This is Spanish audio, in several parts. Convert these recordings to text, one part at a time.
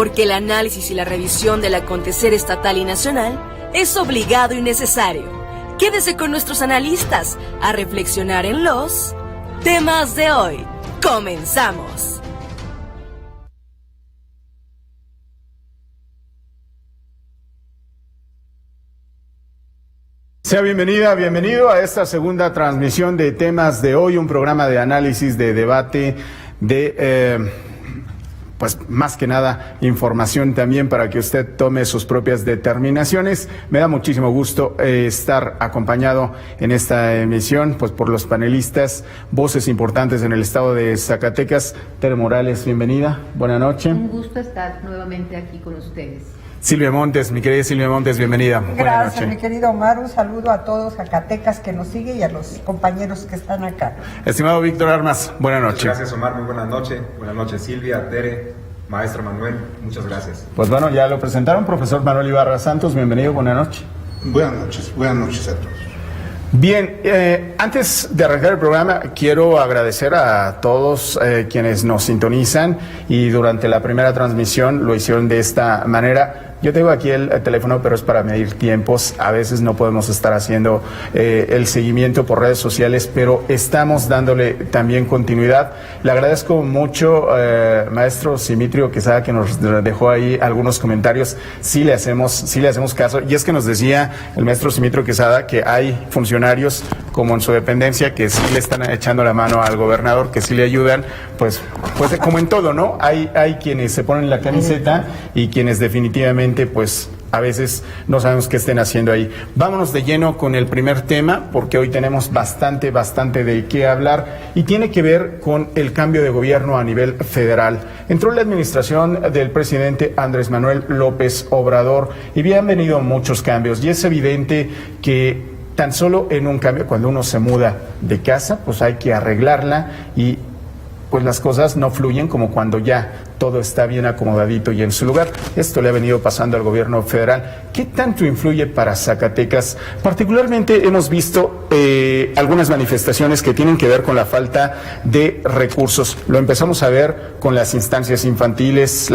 porque el análisis y la revisión del acontecer estatal y nacional es obligado y necesario. Quédese con nuestros analistas a reflexionar en los temas de hoy. ¡Comenzamos! Sea bienvenida, bienvenido a esta segunda transmisión de temas de hoy, un programa de análisis, de debate, pues más que nada información también para que usted tome sus propias determinaciones. Me da muchísimo gusto estar acompañado en esta emisión pues por los panelistas, voces importantes en el estado de Zacatecas. Tere Morales, bienvenida, buena noche. Un gusto estar nuevamente aquí con ustedes. Silvia Montes, mi querida Silvia Montes, bienvenida. Buenas noches. Gracias, mi querido Omar, un saludo a todos Zacatecas que nos siguen y a los compañeros que están acá. Estimado Víctor Armas, buenas noches. Gracias, Omar, muy buenas noches. Buenas noches, Silvia, Tere, maestro Manuel, muchas gracias. Pues bueno, ya lo presentaron, profesor Manuel Ibarra Santos, bienvenido, buenas noches. Buenas noches a todos. Bien, antes de arrancar el programa, quiero agradecer a todos quienes nos sintonizan y durante la primera transmisión lo hicieron de esta manera. Yo tengo aquí el teléfono, pero es para medir tiempos. A veces no podemos estar haciendo el seguimiento por redes sociales, pero estamos dándole también continuidad. Le agradezco mucho, maestro Simitrio Quesada, que nos dejó ahí algunos comentarios. Sí le hacemos caso. Y es que nos decía el maestro Simitrio Quesada que hay funcionarios como en su dependencia que sí le están echando la mano al gobernador, que sí le ayudan, pues como en todo, ¿no? Hay quienes se ponen la camiseta y quienes definitivamente pues a veces no sabemos qué estén haciendo ahí. Vámonos de lleno con el primer tema, porque hoy tenemos bastante de qué hablar y tiene que ver con el cambio de gobierno a nivel federal. Entró la administración del presidente Andrés Manuel López Obrador y habían venido muchos cambios y es evidente que tan solo en un cambio, cuando uno se muda de casa, pues hay que arreglarla y pues las cosas no fluyen como cuando ya todo está bien acomodadito y en su lugar. Esto le ha venido pasando al gobierno federal. ¿Qué tanto influye para Zacatecas? Particularmente hemos visto algunas manifestaciones que tienen que ver con la falta de recursos. Lo empezamos a ver con las estancias infantiles,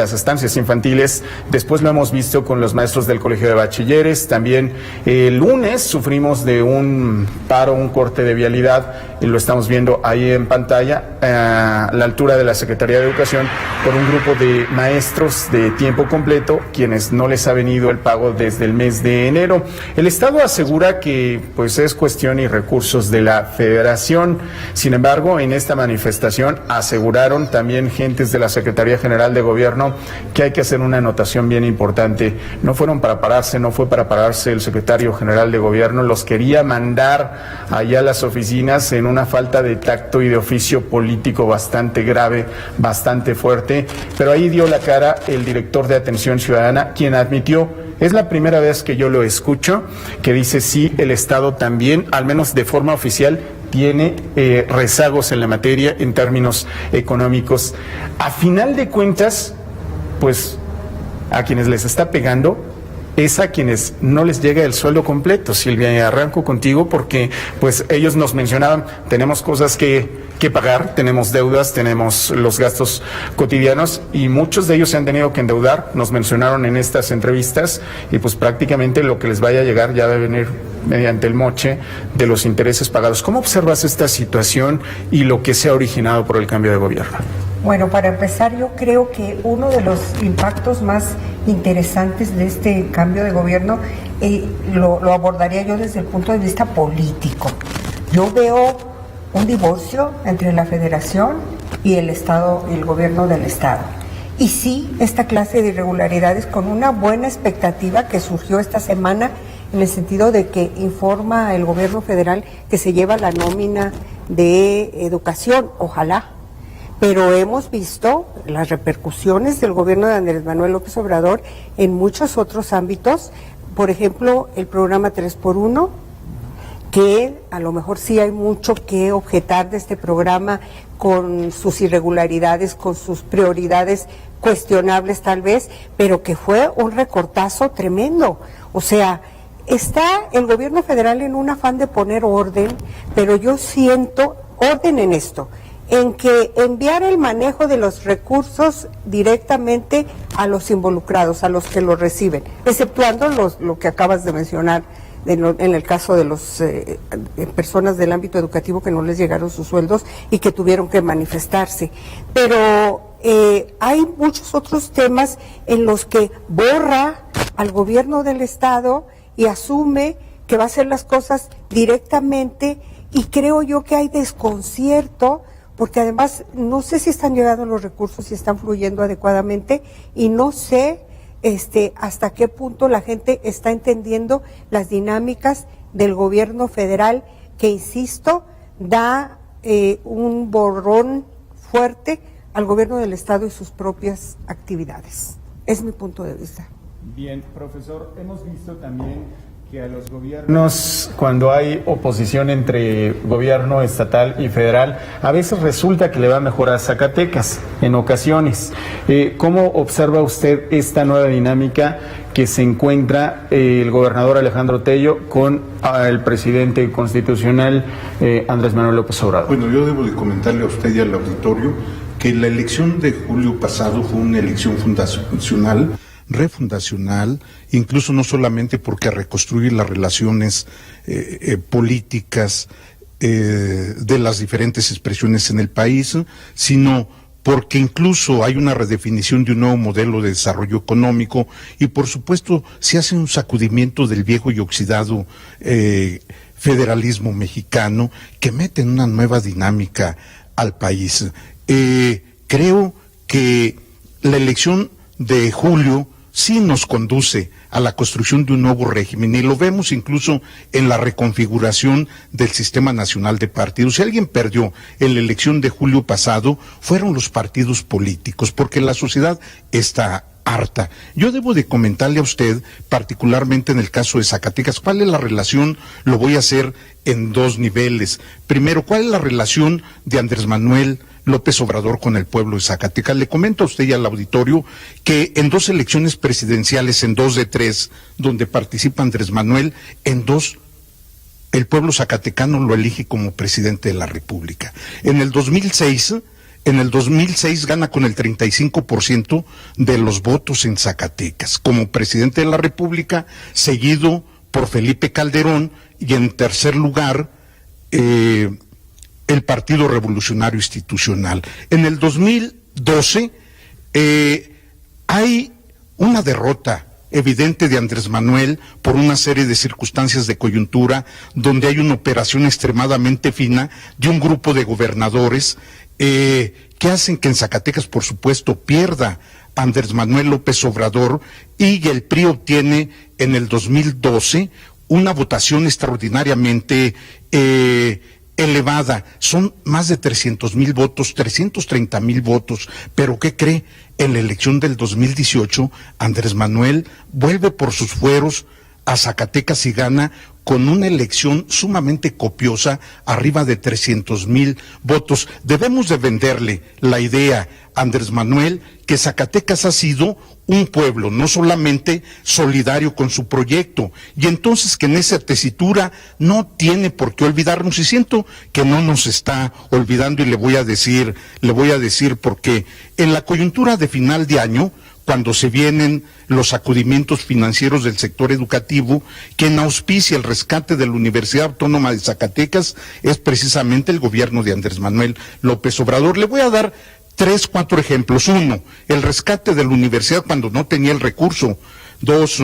después lo hemos visto con los maestros del Colegio de Bachilleres, también el lunes sufrimos de un paro, un corte de vialidad, y lo estamos viendo ahí en pantalla, a la altura de la Secretaría de Educación, por un grupo de maestros de tiempo completo, quienes no les ha venido el pago desde el mes de enero. El Estado asegura que pues es cuestión y recursos de la Federación. Sin embargo, en esta manifestación aseguraron también gentes de la Secretaría General de Gobierno que hay que hacer una anotación bien importante. No fue para pararse el secretario general de Gobierno, los quería mandar allá a las oficinas en una falta de tacto y de oficio político bastante grave, bastante fuerte. Pero ahí dio la cara el director de Atención Ciudadana, quien admitió, es la primera vez que yo lo escucho, que dice sí, el Estado también, al menos de forma oficial, tiene rezagos en la materia en términos económicos. A final de cuentas, pues a quienes les está pegando es a quienes no les llega el sueldo completo. Silvia, y arranco contigo porque pues ellos nos mencionaban, tenemos cosas que pagar, tenemos deudas, tenemos los gastos cotidianos y muchos de ellos se han tenido que endeudar, nos mencionaron en estas entrevistas y pues prácticamente lo que les vaya a llegar ya va a venir mediante el moche de los intereses pagados. ¿Cómo observas esta situación y lo que se ha originado por el cambio de gobierno? Bueno, para empezar, yo creo que uno de los impactos más interesantes de este cambio de gobierno lo abordaría yo desde el punto de vista político. Yo veo un divorcio entre la Federación y el Estado y el gobierno del Estado. Y sí, esta clase de irregularidades con una buena expectativa que surgió esta semana en el sentido de que informa el gobierno federal que se lleva la nómina de educación, ojalá. Pero hemos visto las repercusiones del gobierno de Andrés Manuel López Obrador en muchos otros ámbitos, por ejemplo, el programa 3x1, que a lo mejor sí hay mucho que objetar de este programa con sus irregularidades, con sus prioridades cuestionables tal vez, pero que fue un recortazo tremendo. O sea, está el gobierno federal en un afán de poner orden, pero yo siento orden en esto. en que enviar el manejo de los recursos directamente a los involucrados, a los que lo reciben, exceptuando lo que acabas de mencionar, en el caso de las personas del ámbito educativo que no les llegaron sus sueldos y que tuvieron que manifestarse. Pero hay muchos otros temas en los que borra al gobierno del Estado y asume que va a hacer las cosas directamente, y creo yo que hay desconcierto, porque además no sé si están llegando los recursos, si están fluyendo adecuadamente, y no sé hasta qué punto la gente está entendiendo las dinámicas del gobierno federal, que, insisto, da un borrón fuerte al gobierno del Estado y sus propias actividades. Es mi punto de vista. Bien, profesor, hemos visto también que a los gobiernos, cuando hay oposición entre gobierno estatal y federal, a veces resulta que le va mejor a Zacatecas, en ocasiones. ¿Cómo observa usted esta nueva dinámica que se encuentra el gobernador Alejandro Tello con el presidente constitucional Andrés Manuel López Obrador? Bueno, yo debo de comentarle a usted y al auditorio que la elección de julio pasado fue una elección fundacional, refundacional, incluso no solamente porque reconstruir las relaciones políticas de las diferentes expresiones en el país, sino porque incluso hay una redefinición de un nuevo modelo de desarrollo económico, y por supuesto se hace un sacudimiento del viejo y oxidado federalismo mexicano, que mete en una nueva dinámica al país. Creo que la elección de julio sí nos conduce a la construcción de un nuevo régimen, y lo vemos incluso en la reconfiguración del Sistema Nacional de Partidos. Si alguien perdió en la elección de julio pasado, fueron los partidos políticos, porque la sociedad está harta. Yo debo de comentarle a usted, particularmente en el caso de Zacatecas, cuál es la relación. Lo voy a hacer en dos niveles. Primero, ¿cuál es la relación de Andrés Manuel López Obrador con el pueblo de Zacatecas? Le comento a usted y al auditorio que en dos elecciones presidenciales, en 2 de 3, donde participa Andrés Manuel, en 2 el pueblo zacatecano lo elige como presidente de la República. En el 2006 gana con el 35% de los votos en Zacatecas como presidente de la República, seguido por Felipe Calderón, y en tercer lugar el Partido Revolucionario Institucional. En el 2012 hay una derrota evidente de Andrés Manuel por una serie de circunstancias de coyuntura, donde hay una operación extremadamente fina de un grupo de gobernadores que hacen que en Zacatecas, por supuesto, pierda Andrés Manuel López Obrador, y el PRI obtiene en el 2012 una votación extraordinariamente elevada. Son más de 300,000 votos, 330,000 votos. Pero ¿qué cree? En la elección del 2018, Andrés Manuel vuelve por sus fueros a Zacatecas y gana con una elección sumamente copiosa, arriba de 300,000 votos. Debemos de venderle la idea a Andrés Manuel que Zacatecas ha sido un pueblo no solamente solidario con su proyecto, y entonces que en esa tesitura no tiene por qué olvidarnos, y siento que no nos está olvidando, y le voy a decir porque en la coyuntura de final de año, cuando se vienen los sacudimientos financieros del sector educativo, quien auspicia el rescate de la Universidad Autónoma de Zacatecas es precisamente el gobierno de Andrés Manuel López Obrador. Le voy a dar 3, 4 ejemplos. 1, el rescate de la universidad cuando no tenía el recurso. 2,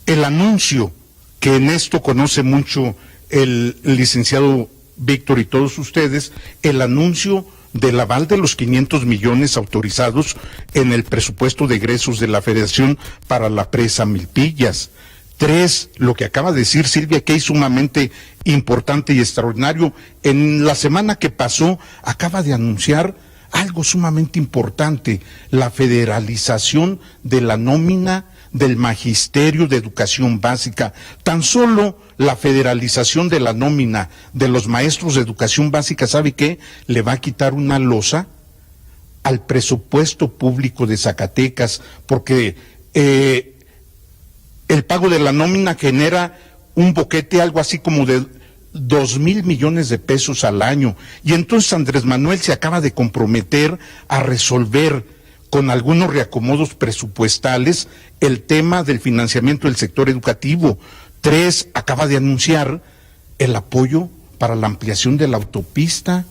el anuncio, que en esto conoce mucho el licenciado Víctor y todos ustedes, el anuncio del aval de los 500 millones autorizados en el presupuesto de egresos de la Federación para la presa Milpillas. 3, lo que acaba de decir Silvia, que es sumamente importante y extraordinario. En la semana que pasó, acaba de anunciar algo sumamente importante: la federalización de la nómina del Magisterio de Educación Básica. Tan solo la federalización de la nómina de los maestros de educación básica, ¿sabe qué? Le va a quitar una losa al presupuesto público de Zacatecas, porque el pago de la nómina genera un boquete algo así como de 2,000 millones de pesos al año. Y entonces Andrés Manuel se acaba de comprometer a resolver con algunos reacomodos presupuestales el tema del financiamiento del sector educativo. 3, acaba de anunciar el apoyo para la ampliación de la autopista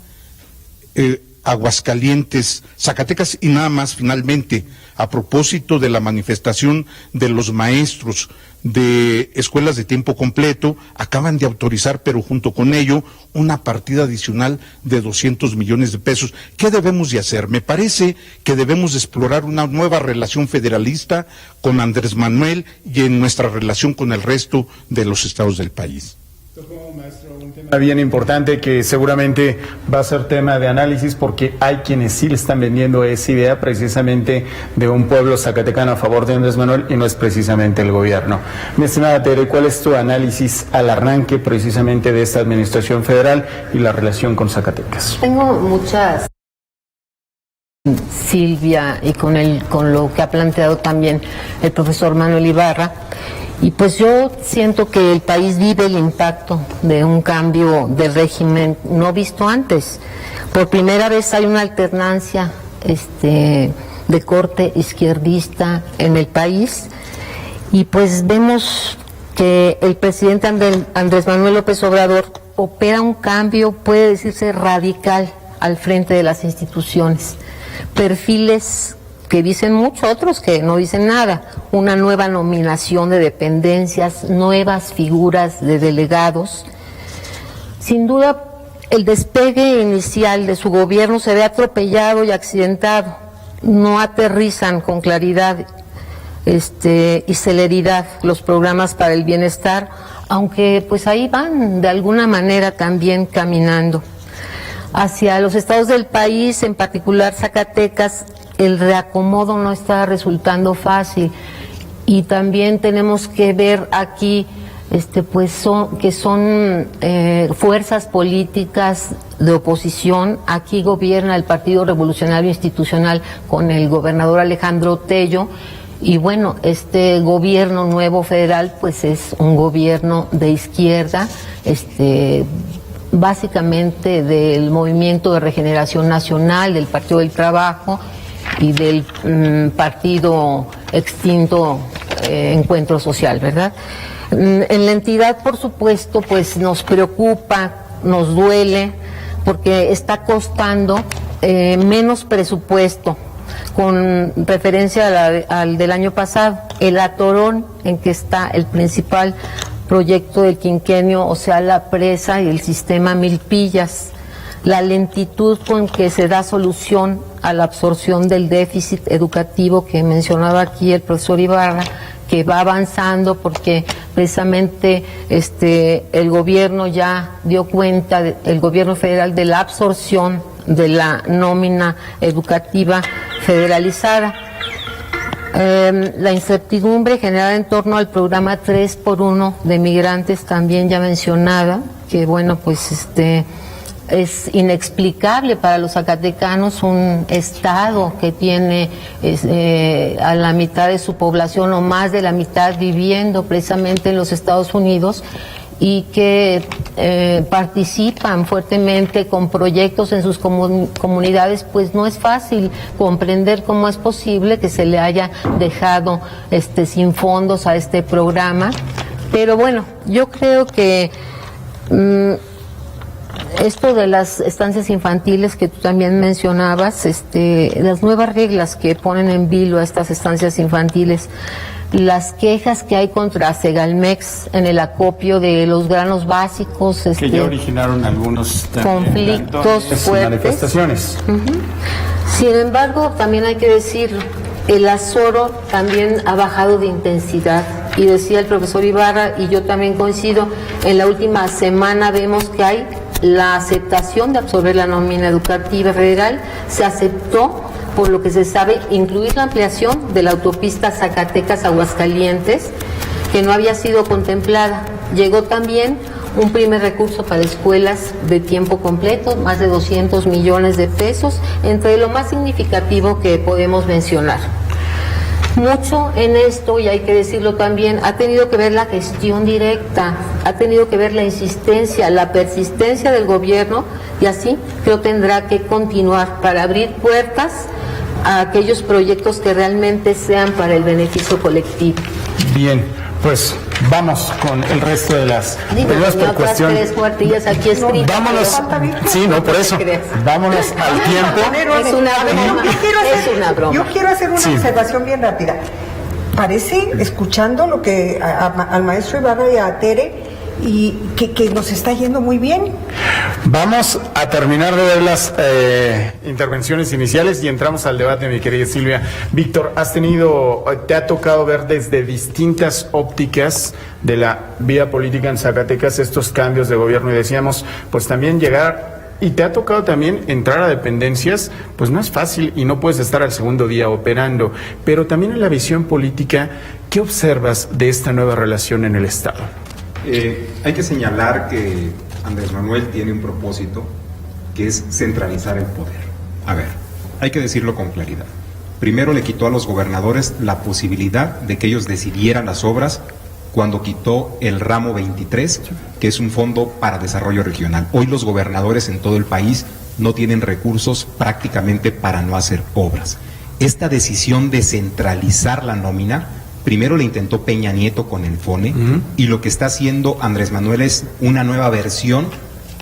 Aguascalientes, Zacatecas. Y nada más, finalmente, a propósito de la manifestación de los maestros de escuelas de tiempo completo, acaban de autorizar, pero junto con ello, una partida adicional de 200 millones de pesos. ¿Qué debemos de hacer? Me parece que debemos de explorar una nueva relación federalista con Andrés Manuel y en nuestra relación con el resto de los estados del país. Maestro, un tema bien importante que seguramente va a ser tema de análisis, porque hay quienes sí le están vendiendo esa idea precisamente de un pueblo zacatecano a favor de Andrés Manuel, y no es precisamente el gobierno. Mi estimada Tere, ¿cuál es tu análisis al arranque precisamente de esta administración federal y la relación con Zacatecas? Tengo muchas, Silvia, y con lo que ha planteado también el profesor Manuel Ibarra. Y pues yo siento que el país vive el impacto de un cambio de régimen no visto antes. Por primera vez hay una alternancia de corte izquierdista en el país, y pues vemos que el presidente Andrés Manuel López Obrador opera un cambio, puede decirse radical, al frente de las instituciones. Perfiles que dicen mucho, otros que no dicen nada. Una nueva nominación de dependencias, nuevas figuras de delegados. Sin duda, el despegue inicial de su gobierno se ve atropellado y accidentado. No aterrizan con claridad y celeridad los programas para el bienestar, aunque pues ahí van de alguna manera también caminando. Hacia los estados del país, en particular Zacatecas, el reacomodo no está resultando fácil, y también tenemos que ver aquí que son fuerzas políticas de oposición. Aquí gobierna el Partido Revolucionario Institucional con el gobernador Alejandro Tello, y bueno, este gobierno nuevo federal pues es un gobierno de izquierda, básicamente del Movimiento de Regeneración Nacional, del Partido del Trabajo y del partido extinto Encuentro Social, ¿verdad? En la entidad, por supuesto, pues nos preocupa, nos duele, porque está costando menos presupuesto con referencia al del año pasado. El atorón en que está el principal proyecto del quinquenio, o sea, la presa y el sistema Milpillas, la lentitud con que se da solución a la absorción del déficit educativo que mencionaba aquí el profesor Ibarra, que va avanzando porque precisamente el gobierno ya dio cuenta, el gobierno federal, de la absorción de la nómina educativa federalizada. La incertidumbre generada en torno al programa 3x1 de migrantes, también ya mencionada, que bueno, pues es inexplicable para los zacatecanos, un estado que tiene a la mitad de su población o más de la mitad viviendo precisamente en los Estados Unidos, y que participan fuertemente con proyectos en sus comunidades. Pues no es fácil comprender cómo es posible que se le haya dejado sin fondos a este programa. Pero bueno, yo creo que esto de las estancias infantiles que tú también mencionabas, las nuevas reglas que ponen en vilo a estas estancias infantiles, las quejas que hay contra Segalmex en el acopio de los granos básicos, que ya originaron algunos conflictos fuertes, manifestaciones. Sin embargo, también hay que decir, el azoro también ha bajado de intensidad, y decía el profesor Ibarra, y yo también coincido, en la última semana vemos que hay la aceptación de absorber la nómina educativa federal. Se aceptó, por lo que se sabe, incluir la ampliación de la autopista Zacatecas-Aguascalientes, que no había sido contemplada. Llegó también un primer recurso para escuelas de tiempo completo, más de 200 millones de pesos, entre lo más significativo que podemos mencionar. Mucho en esto, y hay que decirlo también, ha tenido que ver la gestión directa, ha tenido que ver la insistencia, la persistencia del gobierno, y así creo tendrá que continuar para abrir puertas a aquellos proyectos que realmente sean para el beneficio colectivo. Bien, pues vamos con el resto de las preguntas por cuestión. Tres cuartillas aquí escritas. Vámonos. Sí, no, por eso. Vámonos al tiempo. Es una broma. Yo quiero hacer una Sí. observación bien rápida. Parece, escuchando lo que al maestro Ibarra y a Tere, y que nos está yendo muy bien. Vamos a terminar de ver las intervenciones iniciales y entramos al debate, mi querida Silvia. Víctor, te ha tocado ver desde distintas ópticas de la vida política en Zacatecas estos cambios de gobierno, y decíamos, pues también llegar, y te ha tocado también entrar a dependencias, pues no es fácil y no puedes estar al segundo día operando, pero también en la visión política, ¿qué observas de esta nueva relación en el Estado? Hay que señalar que Andrés Manuel tiene un propósito, que es centralizar el poder. A ver, hay que decirlo con claridad. Primero le quitó a los gobernadores la posibilidad de que ellos decidieran las obras cuando quitó el ramo 23, que es un fondo para desarrollo regional. Hoy los gobernadores en todo el país no tienen recursos prácticamente para no hacer obras. Esta decisión de centralizar la nómina, primero le intentó Peña Nieto con el FONE, y lo que está haciendo Andrés Manuel es una nueva versión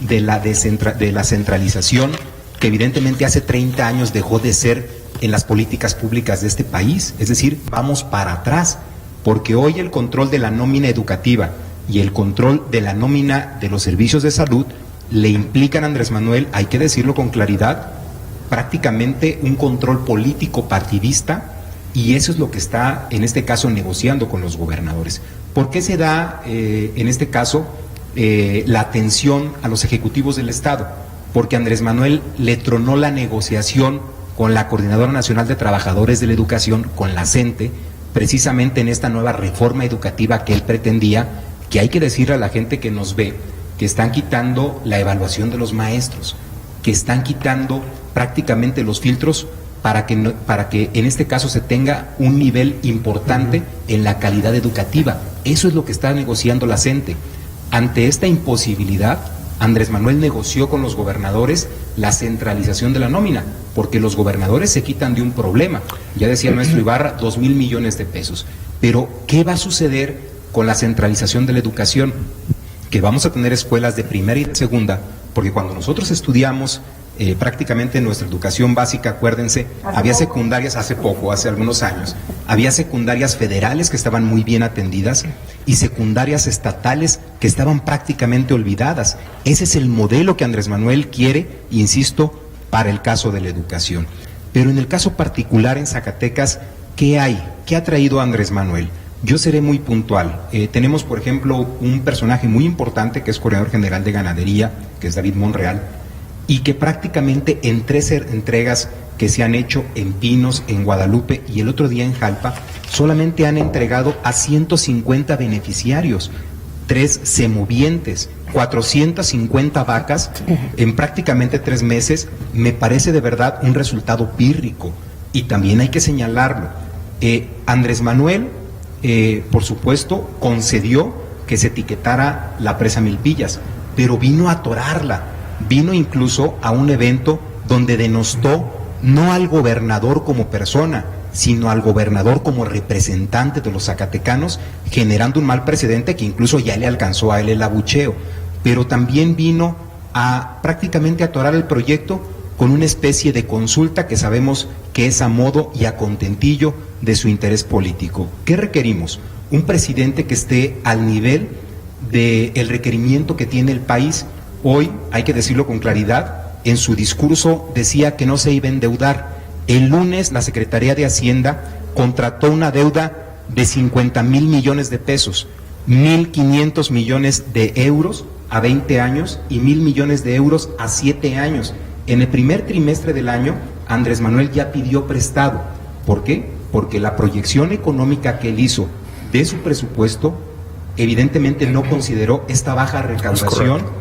de la centralización que evidentemente hace 30 años dejó de ser en las políticas públicas de este país. Es decir, vamos para atrás, porque hoy el control de la nómina educativa y el control de la nómina de los servicios de salud le implican a Andrés Manuel, hay que decirlo con claridad, prácticamente un control político partidista. Y eso es lo que está, en este caso, negociando con los gobernadores. ¿Por qué se da, en este caso, la atención a los ejecutivos del Estado? Porque Andrés Manuel le tronó la negociación con la Coordinadora Nacional de Trabajadores de la Educación, con la CENTE, precisamente en esta nueva reforma educativa que él pretendía, que hay que decirle a la gente que nos ve, que están quitando la evaluación de los maestros, que están quitando prácticamente los filtros para que en este caso se tenga un nivel importante en la calidad educativa. Eso es lo que está negociando la CENTE. Ante esta imposibilidad, Andrés Manuel negoció con los gobernadores la centralización de la nómina, porque los gobernadores se quitan de un problema. Ya decía el maestro Ibarra, 2,000 millones de pesos. Pero, ¿qué va a suceder con la centralización de la educación? Que vamos a tener escuelas de primera y de segunda, porque cuando nosotros estudiamos prácticamente en nuestra educación básica, acuérdense, había secundarias hace algunos años, había secundarias federales que estaban muy bien atendidas y secundarias estatales que estaban prácticamente olvidadas. Ese es el modelo que Andrés Manuel quiere, insisto, para el caso de la educación. Pero en el caso particular en Zacatecas, ¿qué hay? ¿Qué ha traído Andrés Manuel? Yo seré muy puntual. Tenemos, por ejemplo, un personaje muy importante que es coordinador general de ganadería, que es David Monreal, y que prácticamente en 3 entregas que se han hecho en Pinos, en Guadalupe y el otro día en Jalpa, solamente han entregado a 150 beneficiarios, 3 semovientes, 450 vacas en prácticamente 3 meses. Me parece de verdad un resultado pírrico, y también hay que señalarlo. Andrés Manuel, por supuesto, concedió que se etiquetara la presa Milpillas, pero vino a atorarla. Vino incluso a un evento donde denostó no al gobernador como persona, sino al gobernador como representante de los zacatecanos, generando un mal precedente que incluso ya le alcanzó a él el abucheo. Pero también vino a prácticamente atorar el proyecto con una especie de consulta que sabemos que es a modo y a contentillo de su interés político. ¿Qué requerimos? Un presidente que esté al nivel del requerimiento que tiene el país. Hoy, hay que decirlo con claridad, en su discurso decía que no se iba a endeudar. El lunes la Secretaría de Hacienda contrató una deuda de 50,000 millones de pesos, 1,500 millones de euros a 20 años y 1,000 millones de euros a 7 años. En el primer trimestre del año, Andrés Manuel ya pidió prestado. ¿Por qué? Porque la proyección económica que él hizo de su presupuesto evidentemente no consideró esta baja recaudación.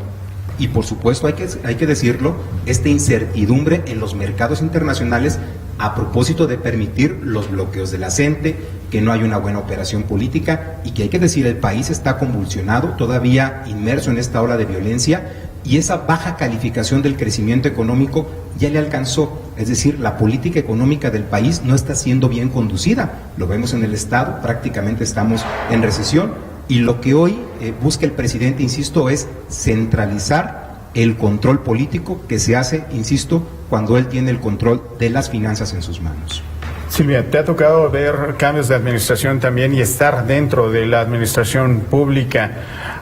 Y por supuesto hay que decirlo, esta incertidumbre en los mercados internacionales a propósito de permitir los bloqueos de la CENTE, que no hay una buena operación política y que hay que decir, el país está convulsionado, todavía inmerso en esta ola de violencia, y esa baja calificación del crecimiento económico ya le alcanzó. Es decir, la política económica del país no está siendo bien conducida. Lo vemos en el Estado, prácticamente estamos en recesión, y lo que hoy busca el presidente, insisto, es centralizar el control político que se hace, insisto, cuando él tiene el control de las finanzas en sus manos. Silvia, te ha tocado ver cambios de administración también y estar dentro de la administración pública.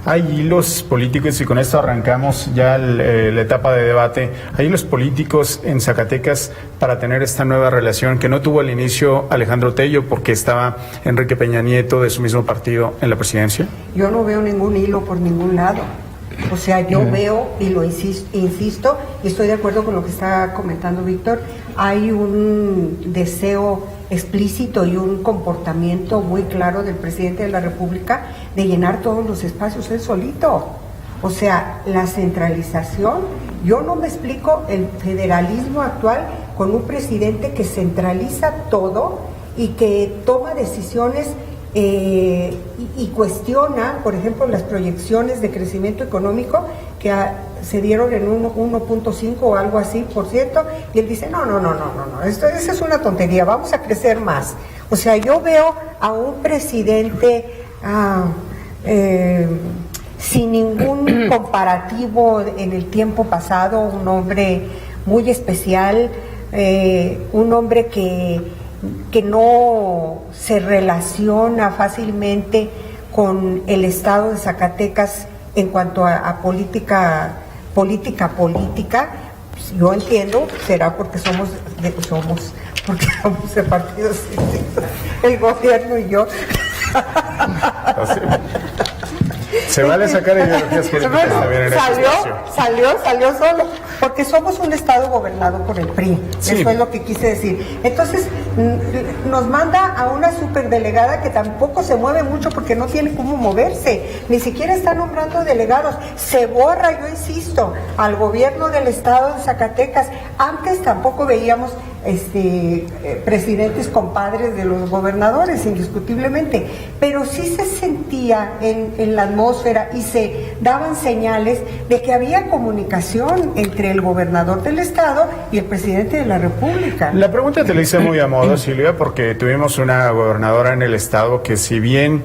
Hay hilos políticos, y con esto arrancamos ya la etapa de debate. Hay hilos políticos en Zacatecas para tener esta nueva relación que no tuvo al inicio Alejandro Tello, porque estaba Enrique Peña Nieto de su mismo partido en la presidencia. Yo no veo ningún hilo por ningún lado. O sea, yo veo, y lo insisto, y estoy de acuerdo con lo que está comentando Víctor, hay un deseo explícito y un comportamiento muy claro del presidente de la República de llenar todos los espacios él solito. O sea, la centralización, yo no me explico el federalismo actual con un presidente que centraliza todo y que toma decisiones y cuestiona, por ejemplo, las proyecciones de crecimiento económico que se dieron en 1.5 o algo así, por cierto, y él dice, no, esa es una tontería, vamos a crecer más. O sea, yo veo a un presidente sin ningún comparativo en el tiempo pasado, un hombre muy especial, un hombre que no se relaciona fácilmente con el estado de Zacatecas en cuanto a política. Pues yo entiendo, será porque somos de partidos, el gobierno y yo. Se vale sacar ideologías políticas también en este espacio. Salió solo, porque somos un estado gobernado por el PRI, sí. Eso es lo que quise decir. Entonces, nos manda a una superdelegada que tampoco se mueve mucho porque no tiene cómo moverse, ni siquiera está nombrando delegados, se borra, yo insisto, al gobierno del estado de Zacatecas. Antes tampoco veíamos presidentes compadres de los gobernadores, indiscutiblemente, pero sí se sentía en la atmósfera y se daban señales de que había comunicación entre el gobernador del estado y el presidente de la República. La pregunta te la hice muy a modo, Silvia, porque tuvimos una gobernadora en el estado que, si bien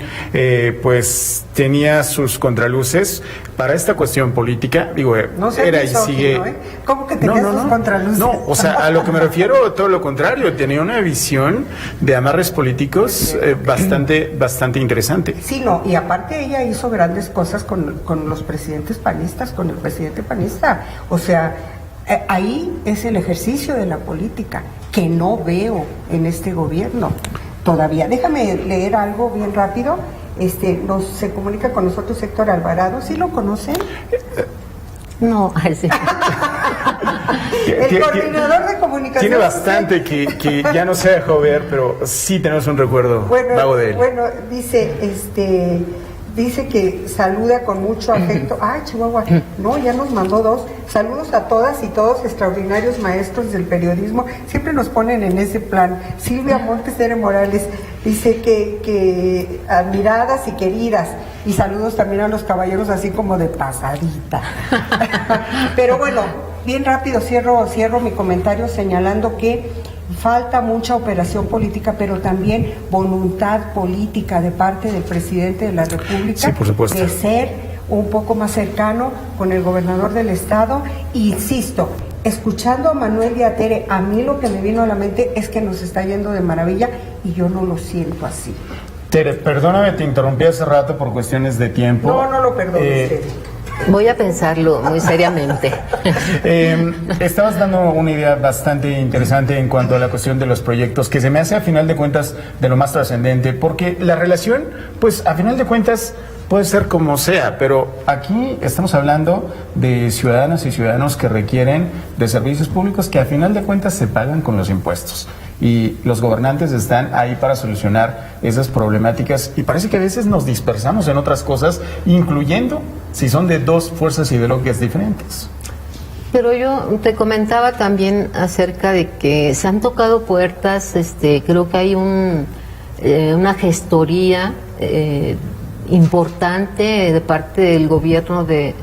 pues tenía sus contraluces para esta cuestión política, digo, no sé, era y sigue. ¿Cómo que tenía sus contraluces? No, o sea, a lo que me refiero, todo lo contrario, tenía una visión de amarres políticos bastante interesante. Sí, no, y aparte ella hizo grandes cosas con los presidentes panistas, con el presidente panista. O sea, ahí es el ejercicio de la política que no veo en este gobierno todavía. Déjame leer algo bien rápido. Se comunica con nosotros Héctor Alvarado. ¿Sí lo conocen? No, sí. El coordinador de comunicación. Tiene bastante que ya no se dejó ver, pero sí tenemos un recuerdo vago de él. Bueno, dice que saluda con mucho afecto. Ay, Chihuahua, no, ya nos mandó 2. Saludos a todas y todos, extraordinarios maestros del periodismo. Siempre nos ponen en ese plan. Silvia Montes de Morales dice que admiradas y queridas. Y saludos también a los caballeros, así como de pasadita. Pero bueno, bien rápido cierro mi comentario señalando que falta mucha operación política, pero también voluntad política de parte del presidente de la República, sí, por supuesto, de ser un poco más cercano con el gobernador del estado. Insisto, escuchando a Manuel y a Tere, a mí lo que me vino a la mente es que nos está yendo de maravilla y yo no lo siento así. Tere, perdóname, te interrumpí hace rato por cuestiones de tiempo. No lo perdones, Tere. Voy a pensarlo muy seriamente. Estabas dando una idea bastante interesante en cuanto a la cuestión de los proyectos, que se me hace a final de cuentas de lo más trascendente, porque la relación, pues a final de cuentas puede ser como sea, pero aquí estamos hablando de ciudadanas y ciudadanos que requieren de servicios públicos que a final de cuentas se pagan con los impuestos. Y los gobernantes están ahí para solucionar esas problemáticas, y parece que a veces nos dispersamos en otras cosas, incluyendo si son de dos fuerzas ideológicas diferentes. Pero yo te comentaba también acerca de que se han tocado puertas, creo que hay una gestoría importante de parte del gobierno de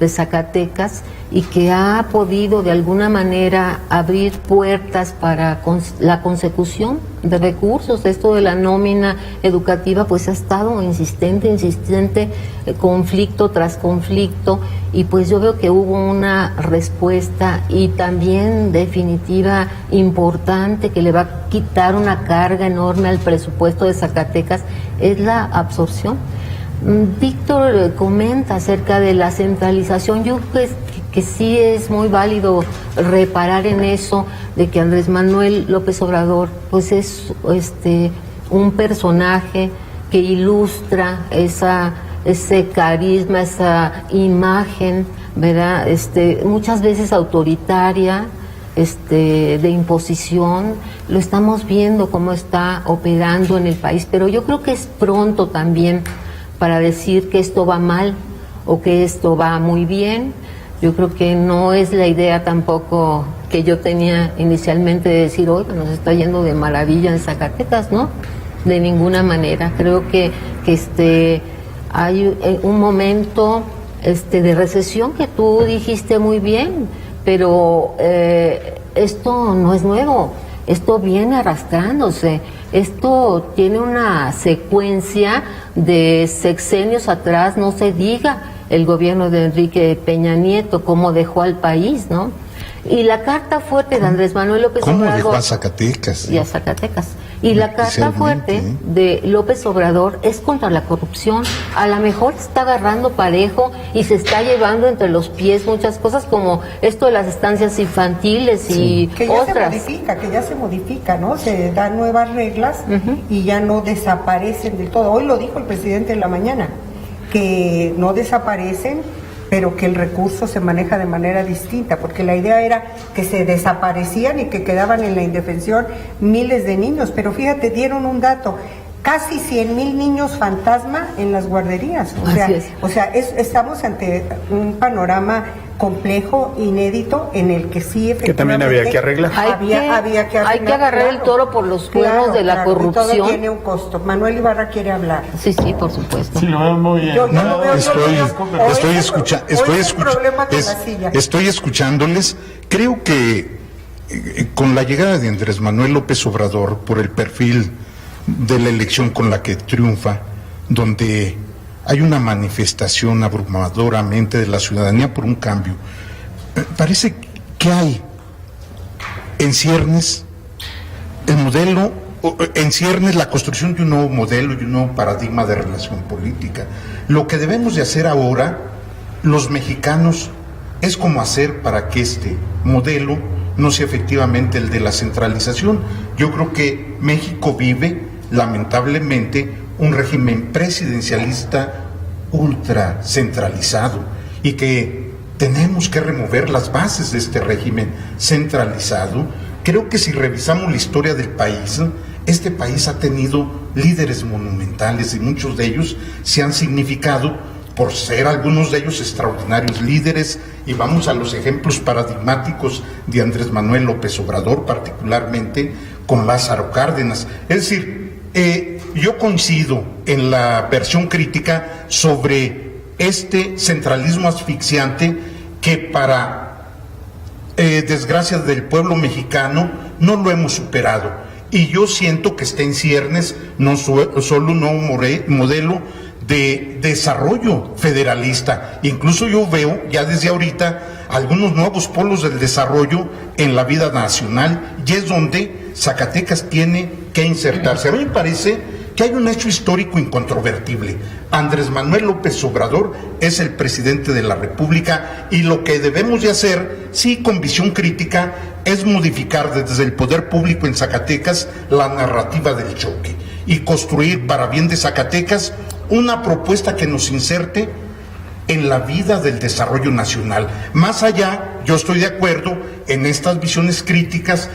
Zacatecas, y que ha podido de alguna manera abrir puertas para la consecución de recursos. Esto de la nómina educativa pues ha estado insistente, conflicto tras conflicto, y pues yo veo que hubo una respuesta y también definitiva importante que le va a quitar una carga enorme al presupuesto de Zacatecas, es la absorción. Víctor comenta acerca de la centralización. Yo creo que sí es muy válido reparar en eso, de que Andrés Manuel López Obrador pues es un personaje que ilustra ese carisma, esa imagen, ¿verdad? Muchas veces autoritaria, de imposición. Lo estamos viendo cómo está operando en el país, pero yo creo que es pronto también para decir que esto va mal o que esto va muy bien. Yo creo que no es la idea tampoco que yo tenía inicialmente de decir, oiga, nos está yendo de maravilla en Zacatecas, ¿no? De ninguna manera. Creo que hay un momento de recesión que tú dijiste muy bien, pero esto no es nuevo. Esto viene arrastrándose, esto tiene una secuencia de sexenios atrás, no se diga el gobierno de Enrique Peña Nieto, cómo dejó al país, ¿no? Y la carta fuerte de Andrés Manuel López Obrador... ¿Cómo dejó a Zacatecas? Y a Zacatecas. Y la carta fuerte de López Obrador es contra la corrupción. A lo mejor está agarrando parejo y se está llevando entre los pies muchas cosas, como esto de las estancias infantiles y que ya otras. que ya se modifica, ¿no? Se dan nuevas reglas y ya no desaparecen del todo. Hoy lo dijo el presidente en la mañana, que no desaparecen, pero que el recurso se maneja de manera distinta, porque la idea era que se desaparecían y que quedaban en la indefensión miles de niños, pero fíjate, dieron un dato, casi 100,000 niños fantasma en las guarderías, estamos ante un panorama complejo, inédito, en el que sí efectivamente... Que también había que arreglar. Había que arreglar. Hay que agarrar el toro por los cuernos de la corrupción. Y todo tiene un costo. Manuel Ibarra quiere hablar. Sí, por supuesto. Sí, lo veo muy bien. Estoy escuchándoles. Creo que con la llegada de Andrés Manuel López Obrador, por el perfil de la elección con la que triunfa, donde hay una manifestación abrumadoramente de la ciudadanía por un cambio, parece que hay en ciernes la construcción de un nuevo modelo y un nuevo paradigma de relación política. Lo que debemos de hacer ahora, los mexicanos, es cómo hacer para que este modelo no sea efectivamente el de la centralización. Yo creo que México vive, lamentablemente, un régimen presidencialista ultra centralizado, y que tenemos que remover las bases de este régimen centralizado. Creo que si revisamos la historia del país, este país ha tenido líderes monumentales y muchos de ellos se han significado por ser algunos de ellos extraordinarios líderes, y vamos a los ejemplos paradigmáticos de Andrés Manuel López Obrador, particularmente con Lázaro Cárdenas. Es decir, yo coincido en la versión crítica sobre este centralismo asfixiante que, para desgracia del pueblo mexicano, no lo hemos superado. Y yo siento que está en ciernes no solo un nuevo modelo de desarrollo federalista. Incluso yo veo ya desde ahorita algunos nuevos polos del desarrollo en la vida nacional, y es donde Zacatecas tiene que insertarse. A mí me parece que hay un hecho histórico incontrovertible. Andrés Manuel López Obrador es el presidente de la República, y lo que debemos de hacer, sí, con visión crítica, es modificar desde el poder público en Zacatecas la narrativa del choque y construir, para bien de Zacatecas, una propuesta que nos inserte en la vida del desarrollo nacional. Más allá, yo estoy de acuerdo en estas visiones críticas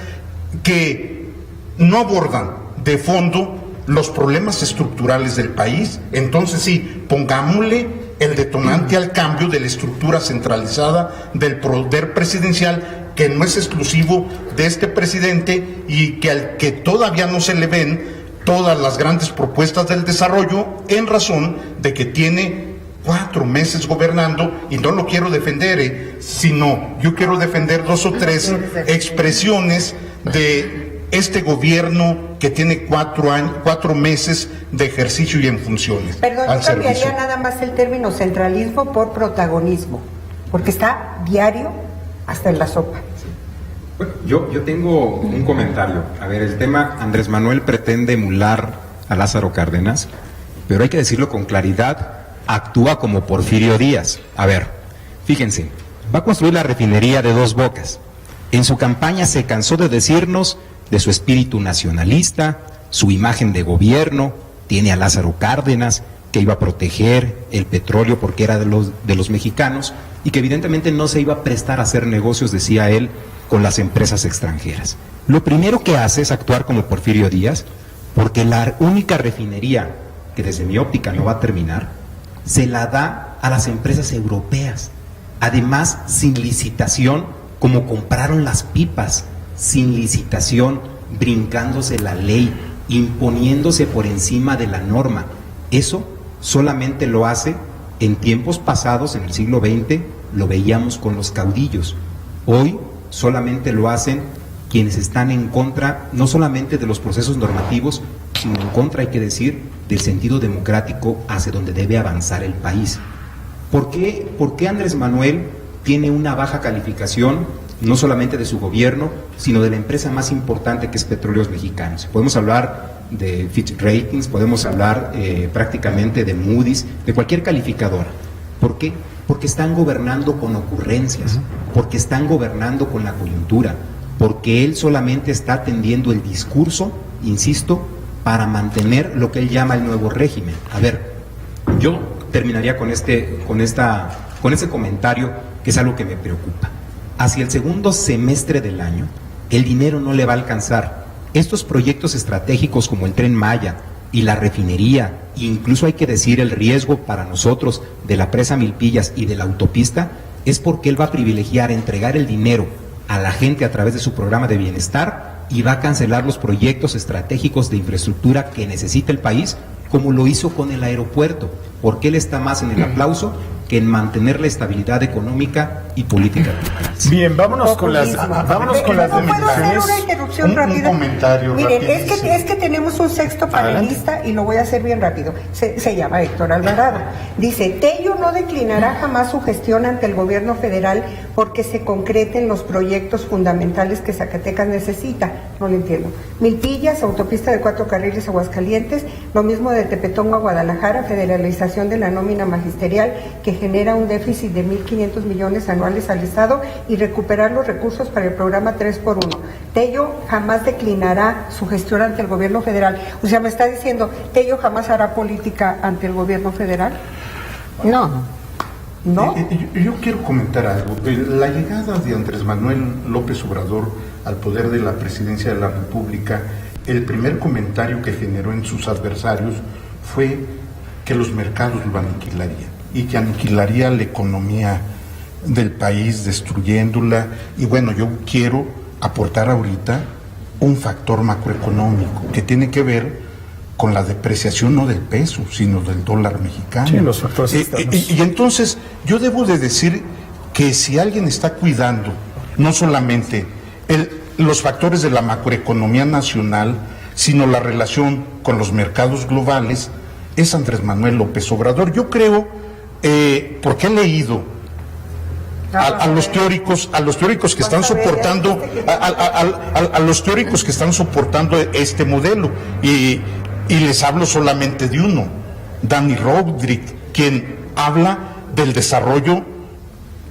que no abordan de fondo los problemas estructurales del país. Entonces sí, pongámosle el detonante al cambio de la estructura centralizada del poder presidencial, que no es exclusivo de este presidente y que al que todavía no se le ven todas las grandes propuestas del desarrollo, en razón de que tiene 4 meses gobernando. Y no lo quiero defender, sino yo quiero defender 2 o 3 expresiones de este gobierno que tiene 4 meses de ejercicio y en funciones. Perdón, yo cambiaría nada más el término centralismo por protagonismo, porque está diario hasta en la sopa. Bueno, yo tengo un comentario. A ver, el tema, Andrés Manuel pretende emular a Lázaro Cárdenas, pero hay que decirlo con claridad, actúa como Porfirio Díaz. A ver, fíjense, va a construir la refinería de Dos Bocas. En su campaña se cansó de decirnos de su espíritu nacionalista, su imagen de gobierno, tiene a Lázaro Cárdenas, que iba a proteger el petróleo porque era de los mexicanos, y que evidentemente no se iba a prestar a hacer negocios, decía él, con las empresas extranjeras. Lo primero que hace es actuar como Porfirio Díaz, porque la única refinería, que desde mi óptica no va a terminar, se la da a las empresas europeas, además sin licitación, como compraron las pipas, sin licitación, brincándose la ley, imponiéndose por encima de la norma. Eso solamente lo hace en tiempos pasados, en el siglo XX, lo veíamos con los caudillos. Hoy solamente lo hacen quienes están en contra, no solamente de los procesos normativos, sino en contra, hay que decir, del sentido democrático hacia donde debe avanzar el país. ¿Por qué Andrés Manuel tiene una baja calificación, no solamente de su gobierno, sino de la empresa más importante, que es Petróleos Mexicanos? Podemos hablar de Fitch Ratings, podemos hablar prácticamente de Moody's, de cualquier calificadora. ¿Por qué? Porque están gobernando con ocurrencias, porque están gobernando con la coyuntura, porque él solamente está atendiendo el discurso, insisto, para mantener lo que él llama el nuevo régimen. A ver, yo terminaría con ese comentario, que es algo que me preocupa. Hacia el segundo semestre del año, el dinero no le va a alcanzar. Estos proyectos estratégicos como el Tren Maya y la refinería, incluso hay que decir el riesgo para nosotros de la presa Milpillas y de la autopista, es porque él va a privilegiar entregar el dinero a la gente a través de su programa de bienestar y va a cancelar los proyectos estratégicos de infraestructura que necesita el país, como lo hizo con el aeropuerto, porque él está más en el aplauso que en mantener la estabilidad económica y política. Bien, vámonos con las ¿No puedo hacer una interrupción rápida? Un comentario. Miren, es que tenemos un sexto panelista y lo voy a hacer bien rápido. Se llama Héctor Alvarado. Dice, Tello no declinará jamás su gestión ante el gobierno federal porque se concreten los proyectos fundamentales que Zacatecas necesita. No lo entiendo. Milpillas, autopista de 4 carriles Aguascalientes, lo mismo de Tepetongo a Guadalajara, federalización de la nómina magisterial que genera un déficit de 1.500 millones anuales al Estado y recuperar los recursos para el programa 3x1. Tello jamás declinará su gestión ante el gobierno federal. O sea, me está diciendo, ¿Tello jamás hará política ante el gobierno federal? No. ¿No? Yo quiero comentar algo. La llegada de Andrés Manuel López Obrador al poder de la presidencia de la República, el primer comentario que generó en sus adversarios fue que los mercados lo aniquilarían y que aniquilaría la economía del país, destruyéndola. Y bueno, yo quiero aportar ahorita un factor macroeconómico que tiene que ver con la depreciación no del peso, sino del dólar mexicano. Sí, los factores externos. Y entonces yo debo de decir que si alguien está cuidando no solamente los factores de la macroeconomía nacional, sino la relación con los mercados globales, es Andrés Manuel López Obrador. Yo creo, porque he leído a los teóricos que están soportando a los teóricos que están soportando este modelo, y les hablo solamente de uno, Dani Rodríguez, quien habla del desarrollo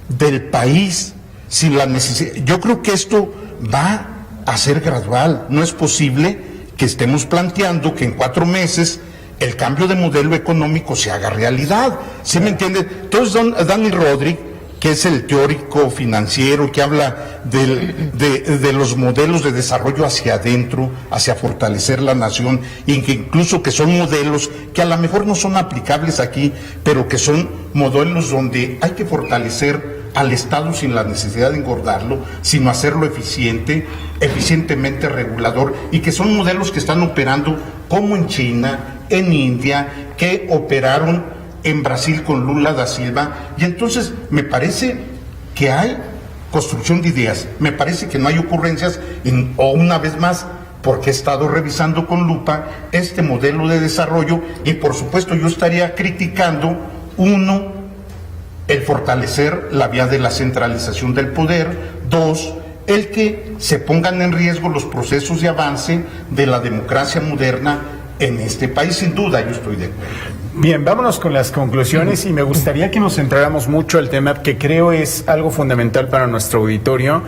del país sin la necesidad. Yo creo que esto va a ser gradual. No es posible que estemos planteando que en 4 meses el cambio de modelo económico se haga realidad. ¿Sí me entiende? Entonces, Dani Rodríguez, que es el teórico financiero, que habla de los modelos de desarrollo hacia adentro, hacia fortalecer la nación, y que incluso que son modelos que a lo mejor no son aplicables aquí, pero que son modelos donde hay que fortalecer al Estado sin la necesidad de engordarlo, sino hacerlo eficientemente regulador, y que son modelos que están operando como en China, en India, que operaron en Brasil con Lula da Silva. Y entonces me parece que hay construcción de ideas, me parece que no hay ocurrencias, o una vez más, porque he estado revisando con lupa este modelo de desarrollo, y por supuesto yo estaría criticando, uno, el fortalecer la vía de la centralización del poder; dos, el que se pongan en riesgo los procesos de avance de la democracia moderna en este país. Sin duda, yo estoy de acuerdo. Bien, vámonos con las conclusiones, y me gustaría que nos centráramos mucho al tema que creo es algo fundamental para nuestro auditorio: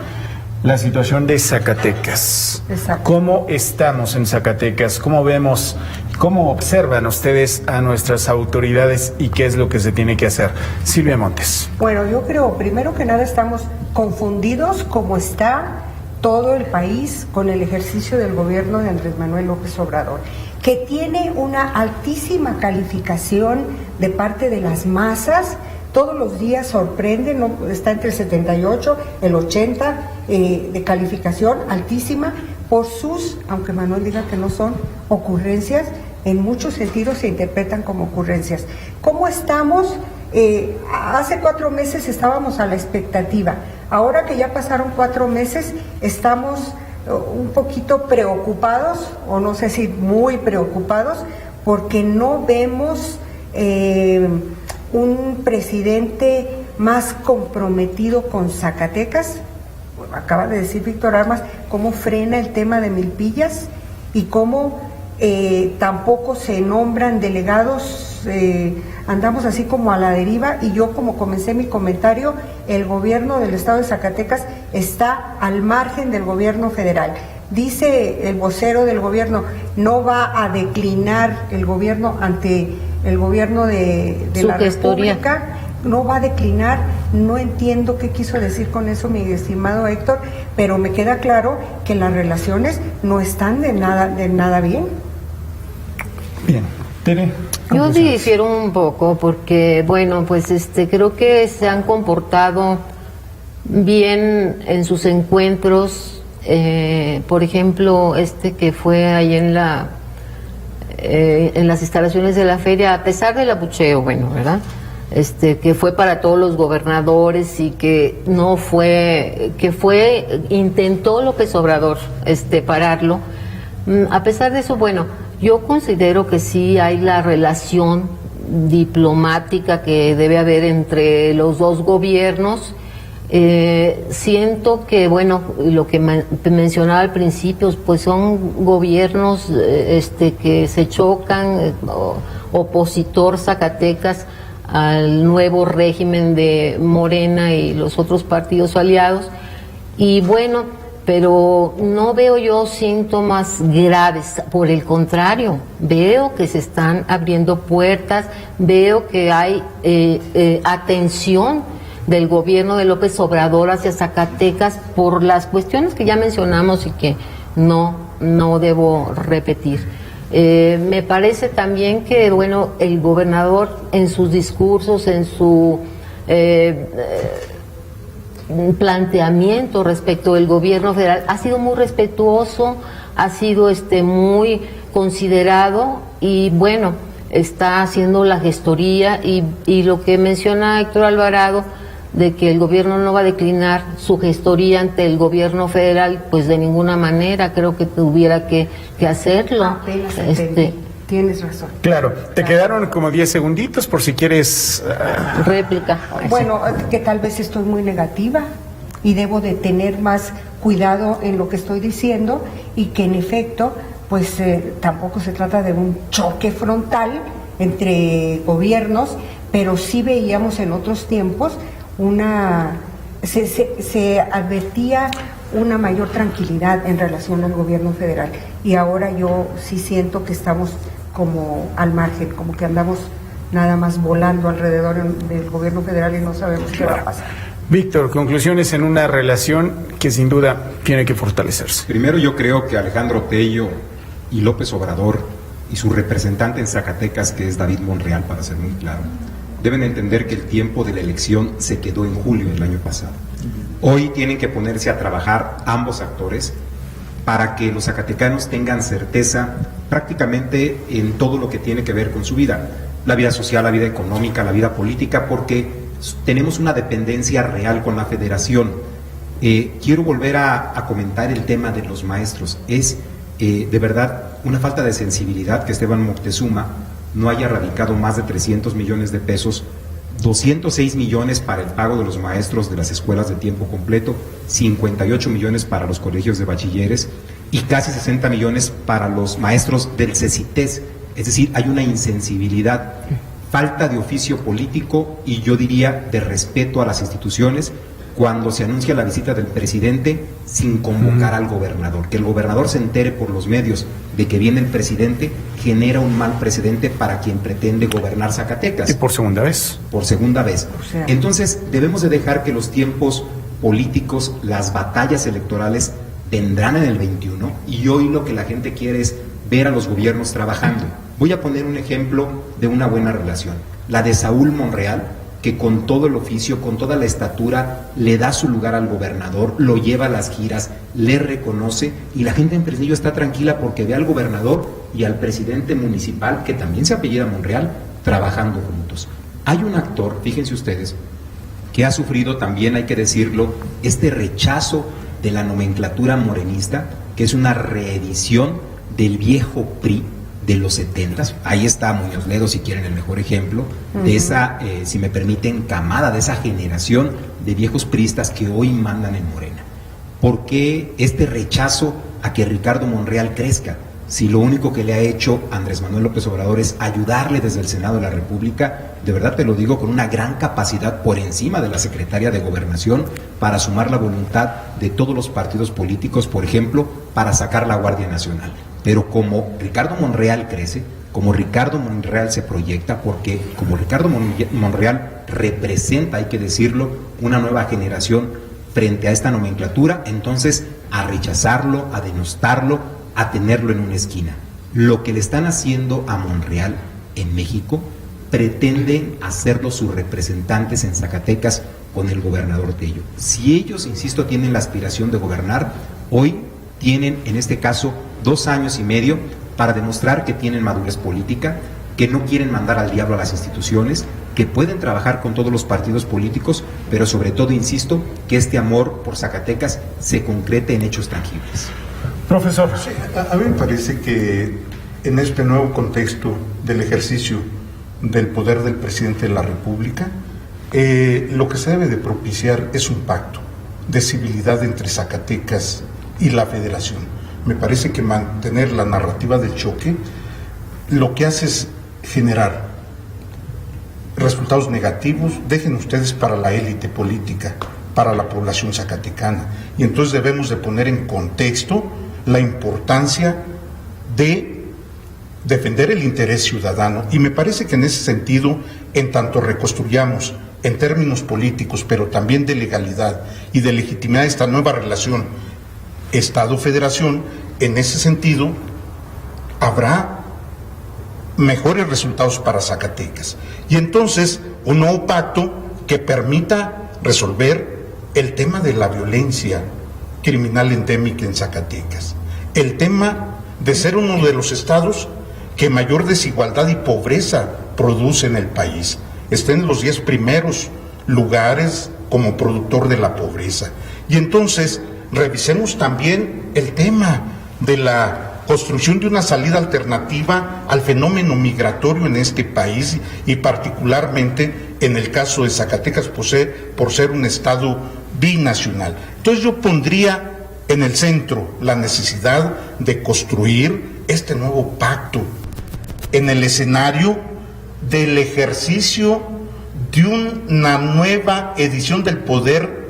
la situación de Zacatecas. Exacto. ¿Cómo estamos en Zacatecas? ¿Cómo vemos, cómo observan ustedes a nuestras autoridades y qué es lo que se tiene que hacer? Silvia Montes. Bueno, yo creo, primero que nada, estamos confundidos como está todo el país con el ejercicio del gobierno de Andrés Manuel López Obrador, que tiene una altísima calificación de parte de las masas. Todos los días sorprende, ¿no? Está entre el 78, el 80 de calificación altísima por sus, aunque Manuel diga que no son ocurrencias, en muchos sentidos se interpretan como ocurrencias. ¿Cómo estamos? Hace 4 meses estábamos a la expectativa. Ahora que ya pasaron 4 meses, estamos un poquito preocupados, o no sé si muy preocupados, porque no vemos un presidente más comprometido con Zacatecas. Acaba de decir Víctor Armas cómo frena el tema de Milpillas, y cómo tampoco se nombran delegados. Andamos así como a la deriva, y yo, como comencé mi comentario, el gobierno del estado de Zacatecas está al margen del gobierno federal. Dice el vocero del gobierno, no va a declinar el gobierno ante el gobierno de la República, no va a declinar. No entiendo qué quiso decir con eso mi estimado Héctor, pero me queda claro que las relaciones no están de nada bien. Bien, Tere. Yo difiero un poco porque, bueno, pues creo que se han comportado bien en sus encuentros. Por ejemplo, que fue ahí en las instalaciones de la feria, a pesar del abucheo, bueno, ¿verdad? Que fue para todos los gobernadores, y que no fue, intentó López Obrador pararlo. A pesar de eso, bueno, yo considero que sí hay la relación diplomática que debe haber entre los dos gobiernos. Siento que, bueno, lo que mencionaba al principio, pues son gobiernos que se chocan, opositor Zacatecas al nuevo régimen de Morena y los otros partidos aliados, y bueno, pero no veo yo síntomas graves. Por el contrario, veo que se están abriendo puertas, veo que hay atención del gobierno de López Obrador hacia Zacatecas por las cuestiones que ya mencionamos y que no debo repetir. Me parece también que, bueno, el gobernador en sus discursos, en su planteamiento respecto del gobierno federal, ha sido muy respetuoso, ha sido muy considerado, y bueno, está haciendo la gestoría, y lo que menciona Héctor Alvarado, de que el gobierno no va a declinar su gestoría ante el gobierno federal, pues de ninguna manera. Creo que tuviera que hacerlo. Tienes razón. Claro, te quedaron como 10 segunditos por si quieres... réplica. Bueno, que tal vez estoy muy negativa y debo de tener más cuidado en lo que estoy diciendo, y que en efecto, pues tampoco se trata de un choque frontal entre gobiernos, pero sí veíamos en otros tiempos se advertía una mayor tranquilidad en relación al gobierno federal, y ahora yo sí siento que estamos como al margen, como que andamos nada más volando alrededor del gobierno federal y no sabemos qué va a pasar. Víctor, conclusiones en una relación que sin duda tiene que fortalecerse. Primero, yo creo que Alejandro Tello y López Obrador y su representante en Zacatecas, que es David Monreal, para ser muy claro, deben entender que el tiempo de la elección se quedó en julio del año pasado. Hoy tienen que ponerse a trabajar ambos actores para que los zacatecanos tengan certeza prácticamente en todo lo que tiene que ver con su vida, la vida social, la vida económica, la vida política, porque tenemos una dependencia real con la federación. Quiero volver a comentar el tema de los maestros. Es de verdad una falta de sensibilidad que Esteban Moctezuma no haya radicado más de 300 millones de pesos, 206 millones para el pago de los maestros de las escuelas de tiempo completo, 58 millones para los colegios de bachilleres y casi 60 millones para los maestros del CECITES. Es decir, hay una insensibilidad, falta de oficio político y yo diría de respeto a las instituciones cuando se anuncia la visita del presidente sin convocar al gobernador. Que el gobernador se entere por los medios de que viene el presidente genera un mal precedente para quien pretende gobernar Zacatecas. ¿Y por segunda vez? Por segunda vez. O sea, entonces debemos de dejar que los tiempos políticos, las batallas electorales vendrán en el 21 y hoy lo que la gente quiere es ver a los gobiernos trabajando. Voy a poner un ejemplo de una buena relación, la de Saúl Monreal, que con todo el oficio, con toda la estatura, le da su lugar al gobernador, lo lleva a las giras, le reconoce y la gente en Fresnillo está tranquila porque ve al gobernador y al presidente municipal, que también se apellida Monreal, trabajando juntos. Hay un actor, fíjense ustedes, que ha sufrido también, hay que decirlo, este rechazo de la nomenclatura morenista, que es una reedición del viejo PRI de los 70s. Ahí está Muñoz Ledo, si quieren el mejor ejemplo, de esa, si me permiten, camada, de esa generación de viejos priistas que hoy mandan en Morena. ¿Por qué este rechazo a que Ricardo Monreal crezca? Si lo único que le ha hecho Andrés Manuel López Obrador es ayudarle desde el Senado de la República, de verdad te lo digo, con una gran capacidad por encima de la Secretaria de Gobernación para sumar la voluntad de todos los partidos políticos, por ejemplo, para sacar la Guardia Nacional. Pero como Ricardo Monreal crece, como Ricardo Monreal se proyecta, porque como Ricardo Monreal representa, hay que decirlo, una nueva generación frente a esta nomenclatura, entonces a rechazarlo, a denostarlo, a tenerlo en una esquina. Lo que le están haciendo a Monreal en México, pretenden hacerlo sus representantes en Zacatecas con el gobernador Tello. Si ellos, insisto, tienen la aspiración de gobernar, hoy tienen, en este caso, 2 años y medio para demostrar que tienen madurez política, que no quieren mandar al diablo a las instituciones, que pueden trabajar con todos los partidos políticos, pero sobre todo, insisto, que este amor por Zacatecas se concrete en hechos tangibles. Profesor. Sí, a mí me parece que en este nuevo contexto del ejercicio del poder del presidente de la República, lo que se debe de propiciar es un pacto de civilidad entre Zacatecas y la Federación. Me parece que mantener la narrativa del choque lo que hace es generar resultados negativos, dejen ustedes para la élite política, para la población zacatecana. Y entonces debemos de poner en contexto la importancia de defender el interés ciudadano. Y me parece que en ese sentido, en tanto reconstruyamos en términos políticos, pero también de legalidad y de legitimidad esta nueva relación Estado-Federación, en ese sentido habrá mejores resultados para Zacatecas. Y entonces un nuevo pacto que permita resolver el tema de la violencia criminal endémica en Zacatecas, el tema de ser uno de los estados que mayor desigualdad y pobreza produce en el país, está en los 10 primeros lugares como productor de la pobreza. Y entonces revisemos también el tema de la construcción de una salida alternativa al fenómeno migratorio en este país y particularmente en el caso de Zacatecas por ser un estado binacional. Entonces yo pondría en el centro la necesidad de construir este nuevo pacto en el escenario del ejercicio de una nueva edición del poder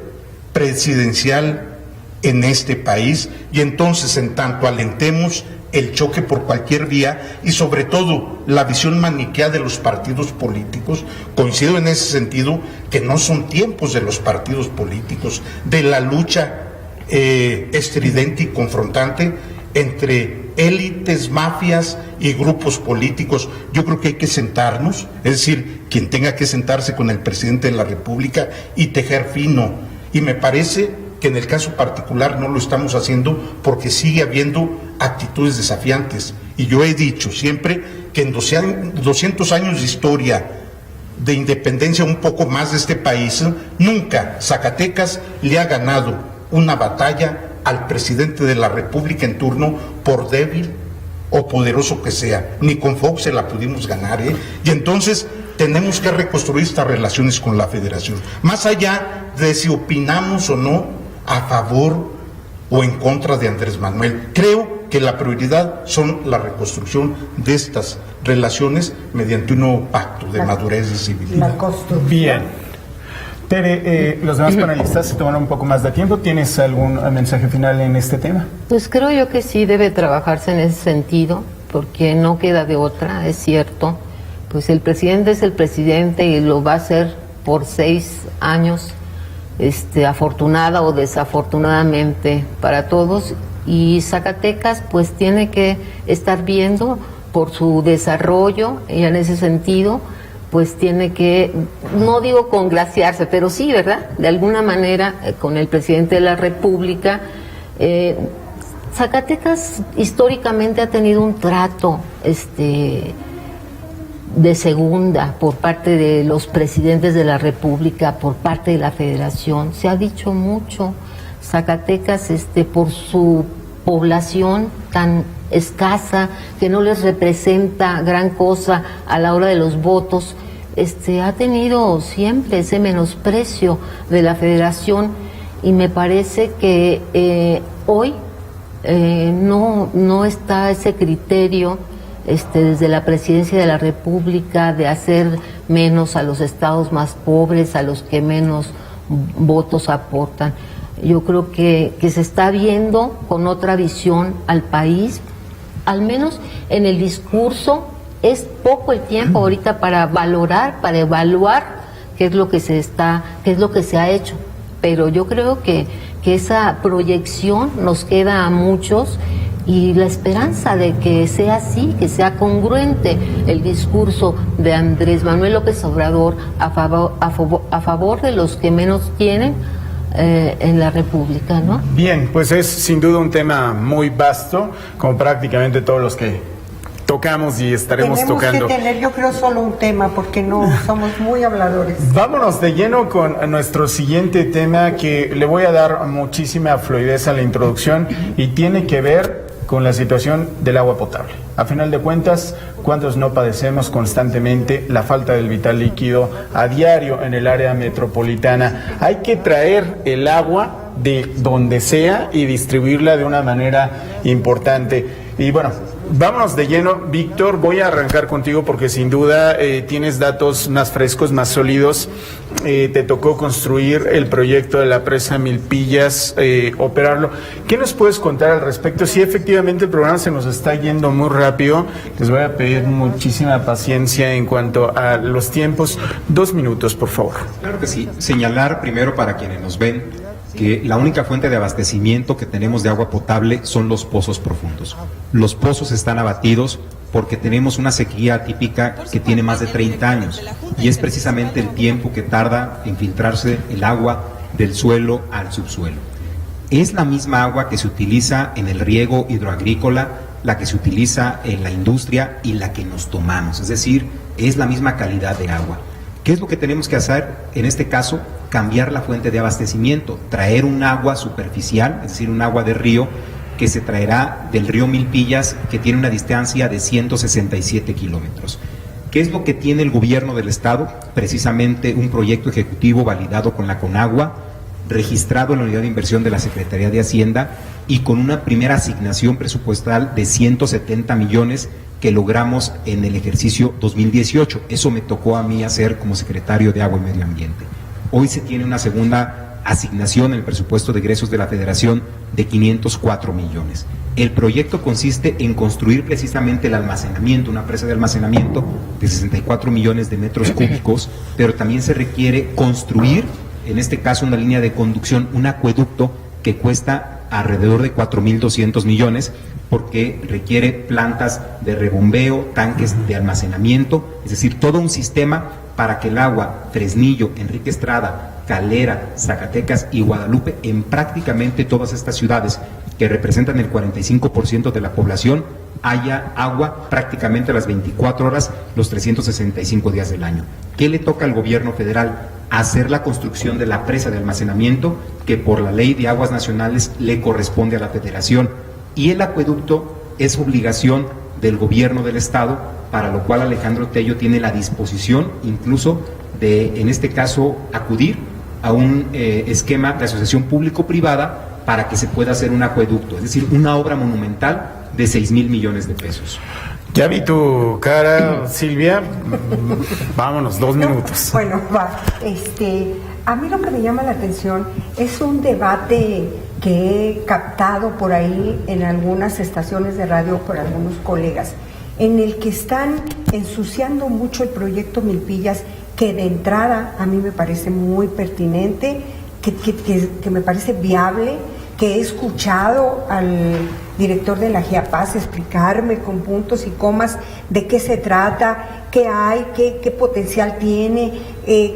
presidencial en este país, y entonces en tanto alentemos el choque por cualquier vía y sobre todo la visión maniquea de los partidos políticos. Coincido en ese sentido que no son tiempos de los partidos políticos, de la lucha estridente y confrontante entre élites, mafias y grupos políticos. Yo creo que hay que sentarnos, es decir, quien tenga que sentarse con el presidente de la República y tejer fino. Y me parece que en el caso particular no lo estamos haciendo porque sigue habiendo actitudes desafiantes. Y yo he dicho siempre que en 200 años de historia de independencia, un poco más de este país, nunca Zacatecas le ha ganado una batalla al presidente de la República en turno, por débil o poderoso que sea. Ni con Fox se la pudimos ganar, Y entonces tenemos que reconstruir estas relaciones con la Federación. Más allá de si opinamos o no a favor o en contra de Andrés Manuel, creo que la prioridad son la reconstrucción de estas relaciones mediante un nuevo pacto de madurez y civilidad. La construcción. Bien. Tere, los demás panelistas se toman un poco más de tiempo. ¿Tienes algún mensaje final en este tema? Pues creo yo que sí debe trabajarse en ese sentido, porque no queda de otra, es cierto. Pues el presidente es el presidente y lo va a hacer por 6 años, afortunada o desafortunadamente para todos. Y Zacatecas pues tiene que estar viendo por su desarrollo, y en ese sentido pues tiene que, no digo congraciarse, pero sí, ¿verdad? De alguna manera con el presidente de la República. Zacatecas históricamente ha tenido un trato de segunda por parte de los presidentes de la República, por parte de la Federación. Se ha dicho mucho, Zacatecas por su población tan escasa, que no les representa gran cosa a la hora de los votos, ha tenido siempre ese menosprecio de la Federación, y me parece que hoy no está ese criterio desde la Presidencia de la República de hacer menos a los estados más pobres, a los que menos votos aportan. Yo creo que se está viendo con otra visión al país, al menos en el discurso. Es poco el tiempo ahorita para valorar, para evaluar qué es lo que se ha hecho, pero yo creo que esa proyección nos queda a muchos, y la esperanza de que sea así, que sea congruente el discurso de Andrés Manuel López Obrador a favor de los que menos tienen en la República, ¿no? Bien, pues es sin duda un tema muy vasto, como prácticamente todos los que tocamos y estaremos tocando. Tenemos que tener, yo creo, solo un tema, porque no somos muy habladores. Vámonos de lleno con nuestro siguiente tema, que le voy a dar muchísima fluidez a la introducción, y tiene que ver con la situación del agua potable. A final de cuentas, ¿cuántos no padecemos constantemente la falta del vital líquido a diario en el área metropolitana? Hay que traer el agua de donde sea y distribuirla de una manera importante. Y bueno, vámonos de lleno. Víctor, voy a arrancar contigo porque sin duda tienes datos más frescos, más sólidos. Te tocó construir el proyecto de la presa Milpillas, operarlo. ¿Qué nos puedes contar al respecto? Sí, efectivamente el programa se nos está yendo muy rápido. Les voy a pedir muchísima paciencia en cuanto a los tiempos. 2 minutos, por favor. Claro que sí. Señalar primero para quienes nos ven que la única fuente de abastecimiento que tenemos de agua potable son los pozos profundos. Los pozos están abatidos porque tenemos una sequía típica que tiene más de 30 años, y es precisamente el tiempo que tarda en filtrarse el agua del suelo al subsuelo. Es la misma agua que se utiliza en el riego hidroagrícola, la que se utiliza en la industria y la que nos tomamos, es decir, es la misma calidad de agua. ¿Qué es lo que tenemos que hacer en este caso? Cambiar la fuente de abastecimiento, traer un agua superficial, es decir, un agua de río, que se traerá del río Milpillas, que tiene una distancia de 167 kilómetros. ¿Qué es lo que tiene el gobierno del estado? Precisamente un proyecto ejecutivo validado con la Conagua, registrado en la unidad de inversión de la Secretaría de Hacienda, y con una primera asignación presupuestal de 170 millones que logramos en el ejercicio 2018. Eso me tocó a mí hacer como secretario de Agua y Medio Ambiente. Hoy se tiene una segunda asignación en el presupuesto de egresos de la Federación de 504 millones. El proyecto consiste en construir precisamente el almacenamiento, una presa de almacenamiento de 64 millones de metros cúbicos, pero también se requiere construir, en este caso, una línea de conducción, un acueducto que cuesta alrededor de 4.200 millones, porque requiere plantas de rebombeo, tanques de almacenamiento, es decir, todo un sistema para que el agua Fresnillo, Enrique Estrada, Calera, Zacatecas y Guadalupe, en prácticamente todas estas ciudades que representan el 45% de la población, haya agua prácticamente a las 24 horas, los 365 días del año. ¿Qué le toca al gobierno federal? Hacer la construcción de la presa de almacenamiento que por la ley de aguas nacionales le corresponde a la Federación, y el acueducto es obligación del gobierno del estado, para lo cual Alejandro Tello tiene la disposición incluso de, en este caso, acudir a un esquema de asociación público-privada para que se pueda hacer un acueducto, es decir, una obra monumental de 6,000 millones de pesos. Ya vi tu cara, Silvia. Vámonos, 2 minutos. Bueno, va. A mí lo que me llama la atención es un debate que he captado por ahí en algunas estaciones de radio por algunos colegas, en el que están ensuciando mucho el proyecto Milpillas, que de entrada a mí me parece muy pertinente, que me parece viable, que he escuchado al director de la GIAPAS explicarme con puntos y comas de qué se trata, qué hay, qué potencial tiene,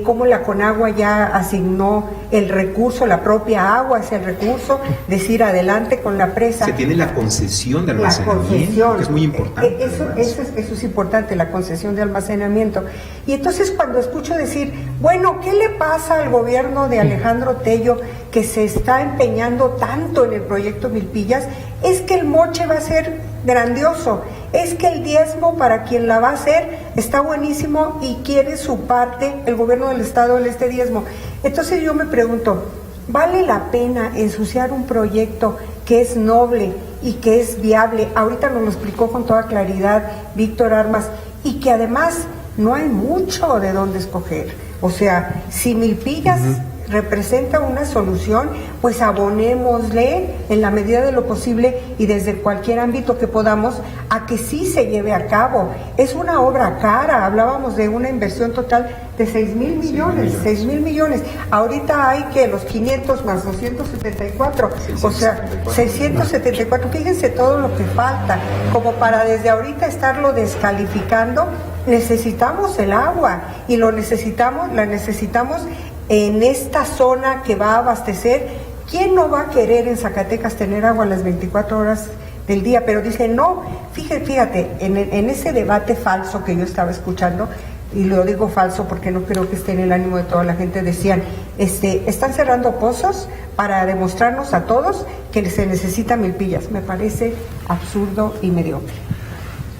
cómo la Conagua ya asignó el recurso, la propia agua es el recurso, decir adelante con la presa. Se tiene la concesión de almacenamiento, que es muy importante. Eso es importante, la concesión de almacenamiento. Y entonces cuando escucho decir, bueno, ¿qué le pasa al gobierno de Alejandro Tello que se está empeñando tanto en el proyecto Milpillas? Es que el moche va a ser grandioso, es que el diezmo para quien la va a hacer está buenísimo y quiere su parte, el gobierno del estado, en este diezmo. Entonces yo me pregunto, ¿vale la pena ensuciar un proyecto que es noble y que es viable? Ahorita nos lo explicó con toda claridad Víctor Armas, y que además no hay mucho de dónde escoger. O sea, si Milpillas representa una solución, pues abonémosle en la medida de lo posible y desde cualquier ámbito que podamos a que sí se lleve a cabo. Es una obra cara, hablábamos de una inversión total de 6,000 millones, 6,000 millones. Ahorita hay que los 500 más 274, o sea, 674. Fíjense todo lo que falta, como para desde ahorita estarlo descalificando. Necesitamos el agua y la necesitamos en esta zona que va a abastecer. ¿Quién no va a querer en Zacatecas tener agua a las 24 horas del día? Pero dice, no, fíjate, en ese debate falso que yo estaba escuchando, y lo digo falso porque no creo que esté en el ánimo de toda la gente, decían, están cerrando pozos para demostrarnos a todos que se necesita Milpillas. Me parece absurdo y mediocre.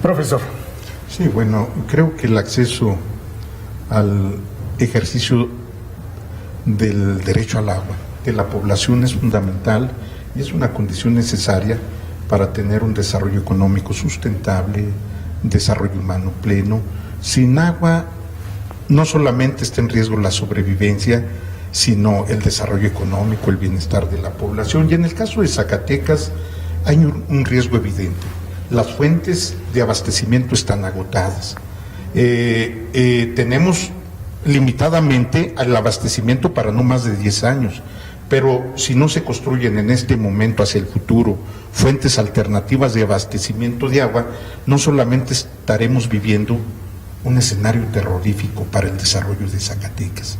Profesor. Sí, bueno, creo que el acceso al ejercicio del derecho al agua de la población es fundamental y es una condición necesaria para tener un desarrollo económico sustentable, desarrollo humano pleno. Sin agua no solamente está en riesgo la sobrevivencia, sino el desarrollo económico, el bienestar de la población. Y en el caso de Zacatecas hay un riesgo evidente. Las fuentes de abastecimiento están agotadas. Tenemos limitadamente el abastecimiento para no más de 10 años, pero si no se construyen en este momento hacia el futuro fuentes alternativas de abastecimiento de agua, no solamente estaremos viviendo un escenario terrorífico para el desarrollo de Zacatecas,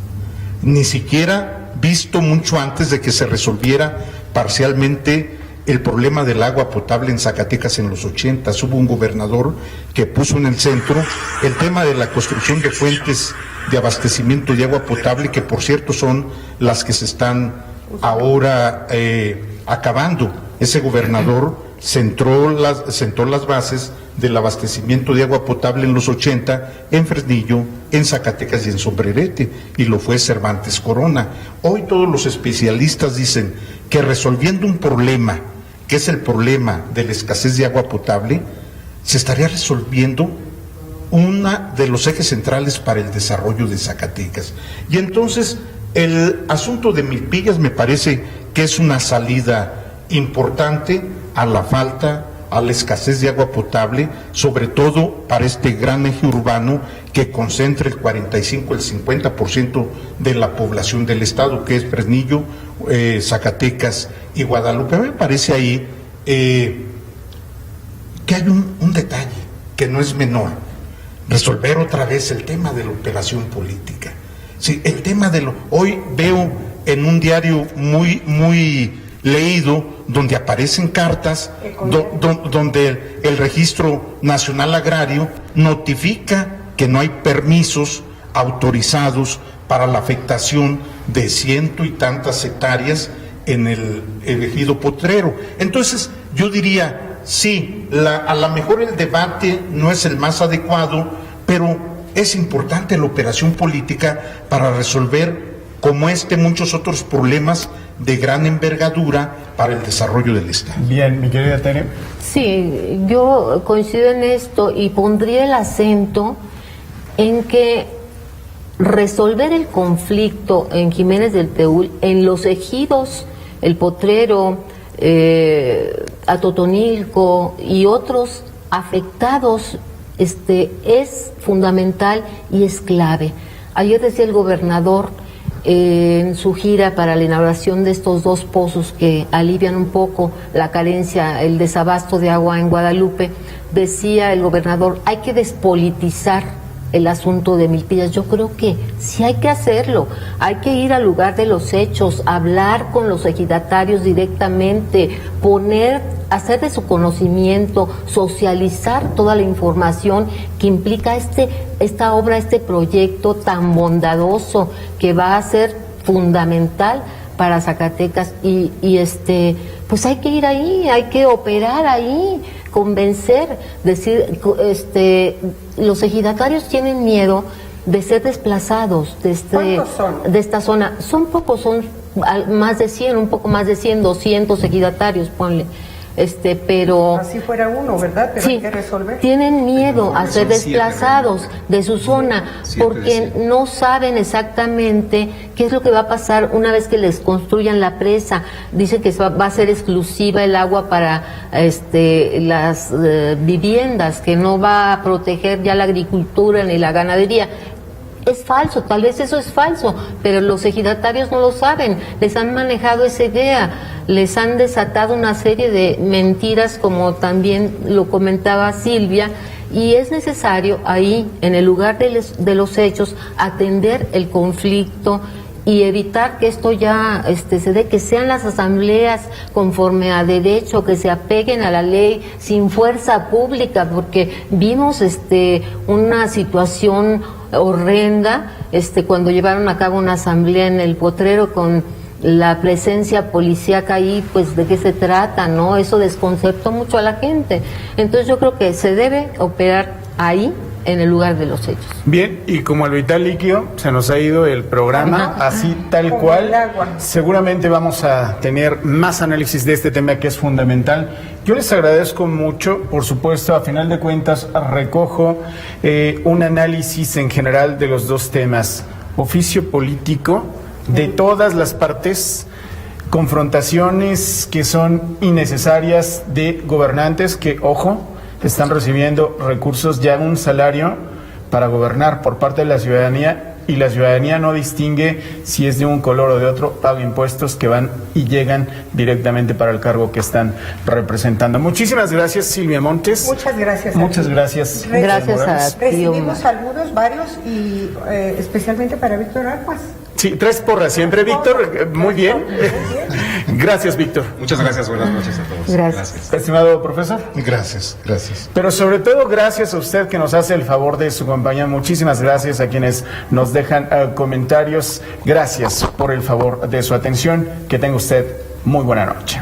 ni siquiera visto mucho antes de que se resolviera parcialmente el problema del agua potable en Zacatecas en los 80. Hubo un gobernador que puso en el centro el tema de la construcción de fuentes de abastecimiento de agua potable, que por cierto son las que se están ahora acabando. Ese gobernador sentó las bases del abastecimiento de agua potable en los 80 en Fresnillo, en Zacatecas y en Sombrerete, y lo fue Cervantes Corona. Hoy todos los especialistas dicen que resolviendo un problema, que es el problema de la escasez de agua potable, se estaría resolviendo uno de los ejes centrales para el desarrollo de Zacatecas. Y entonces El asunto de Milpillas me parece que es una salida importante a la falta, a la escasez de agua potable, sobre todo para este gran eje urbano que concentra el 45, el 50% de la población del estado, que es Fresnillo, Zacatecas y Guadalupe. Me parece ahí que hay un detalle que no es menor: resolver otra vez el tema de la operación política. Sí, el tema hoy veo en un diario muy leído, donde aparecen cartas, donde el Registro Nacional Agrario notifica que no hay permisos autorizados para la afectación de 100 y tantas hectáreas en el ejido Potrero. Entonces, yo diría, sí, a lo mejor el debate no es el más adecuado, pero es importante la operación política para resolver, como muchos otros problemas de gran envergadura para el desarrollo del Estado. Bien, mi querida Tere. Sí, yo coincido en esto y pondría el acento en que resolver el conflicto en Jiménez del Teúl, en los ejidos, el Potrero, Atotonilco y otros afectados, es fundamental y es clave. Ayer decía el gobernador en su gira para la inauguración de estos 2 pozos que alivian un poco la carencia, el desabasto de agua en Guadalupe, decía el gobernador, hay que despolitizar el asunto de Milpillas. Yo creo que sí hay que hacerlo, hay que ir al lugar de los hechos, hablar con los ejidatarios directamente, hacer de su conocimiento, socializar toda la información que implica esta obra, este proyecto tan bondadoso que va a ser fundamental para Zacatecas y pues hay que ir ahí, hay que operar ahí, convencer, decir, los ejidatarios tienen miedo de ser desplazados ¿Cuántos son? de esta zona. Son pocos, son más de 100, un poco más de 100, 200 ejidatarios, ponle. Pero así fuera uno, ¿verdad? Pero sí, hay que resolver. tienen miedo a ser son desplazados de su zona porque no saben exactamente qué es lo que va a pasar una vez que les construyan la presa. Dicen que va a ser exclusiva el agua para las viviendas, que no va a proteger ya la agricultura ni la ganadería. Es falso, tal vez eso es falso, pero los ejidatarios no lo saben, les han manejado esa idea, les han desatado una serie de mentiras, como también lo comentaba Silvia, y es necesario ahí, en el lugar de los hechos, atender el conflicto y evitar que esto ya se dé, que sean las asambleas conforme a derecho, que se apeguen a la ley sin fuerza pública, porque vimos una situación horrenda cuando llevaron a cabo una asamblea en el Potrero con la presencia policíaca ahí, pues de qué se trata, ¿no? Eso desconcertó mucho a la gente. Entonces yo creo que se debe operar ahí, en el lugar de los hechos. Bien, y como el vital líquido, se nos ha ido el programa, así tal Como cual. el agua. Seguramente vamos a tener más análisis de este tema que es fundamental. Yo les agradezco mucho, por supuesto, a final de cuentas recojo un análisis en general de los 2 temas: oficio político de todas las partes, confrontaciones que son innecesarias de gobernantes que, ojo, están recibiendo recursos, ya un salario para gobernar por parte de la ciudadanía, y la ciudadanía no distingue si es de un color o de otro, paga impuestos que van y llegan directamente para el cargo que están representando. Muchísimas gracias, Silvia Montes. Muchas gracias. Muchas gracias. Gracias a ti. Recibimos saludos varios y especialmente para Víctor Armas. Sí, 3 porras siempre, Víctor. Muy bien. Gracias, Víctor. Muchas gracias, buenas noches a todos. Gracias. Estimado profesor. Gracias. Pero sobre todo, gracias a usted que nos hace el favor de su compañía. Muchísimas gracias a quienes nos dejan comentarios. Gracias por el favor de su atención. Que tenga usted muy buena noche.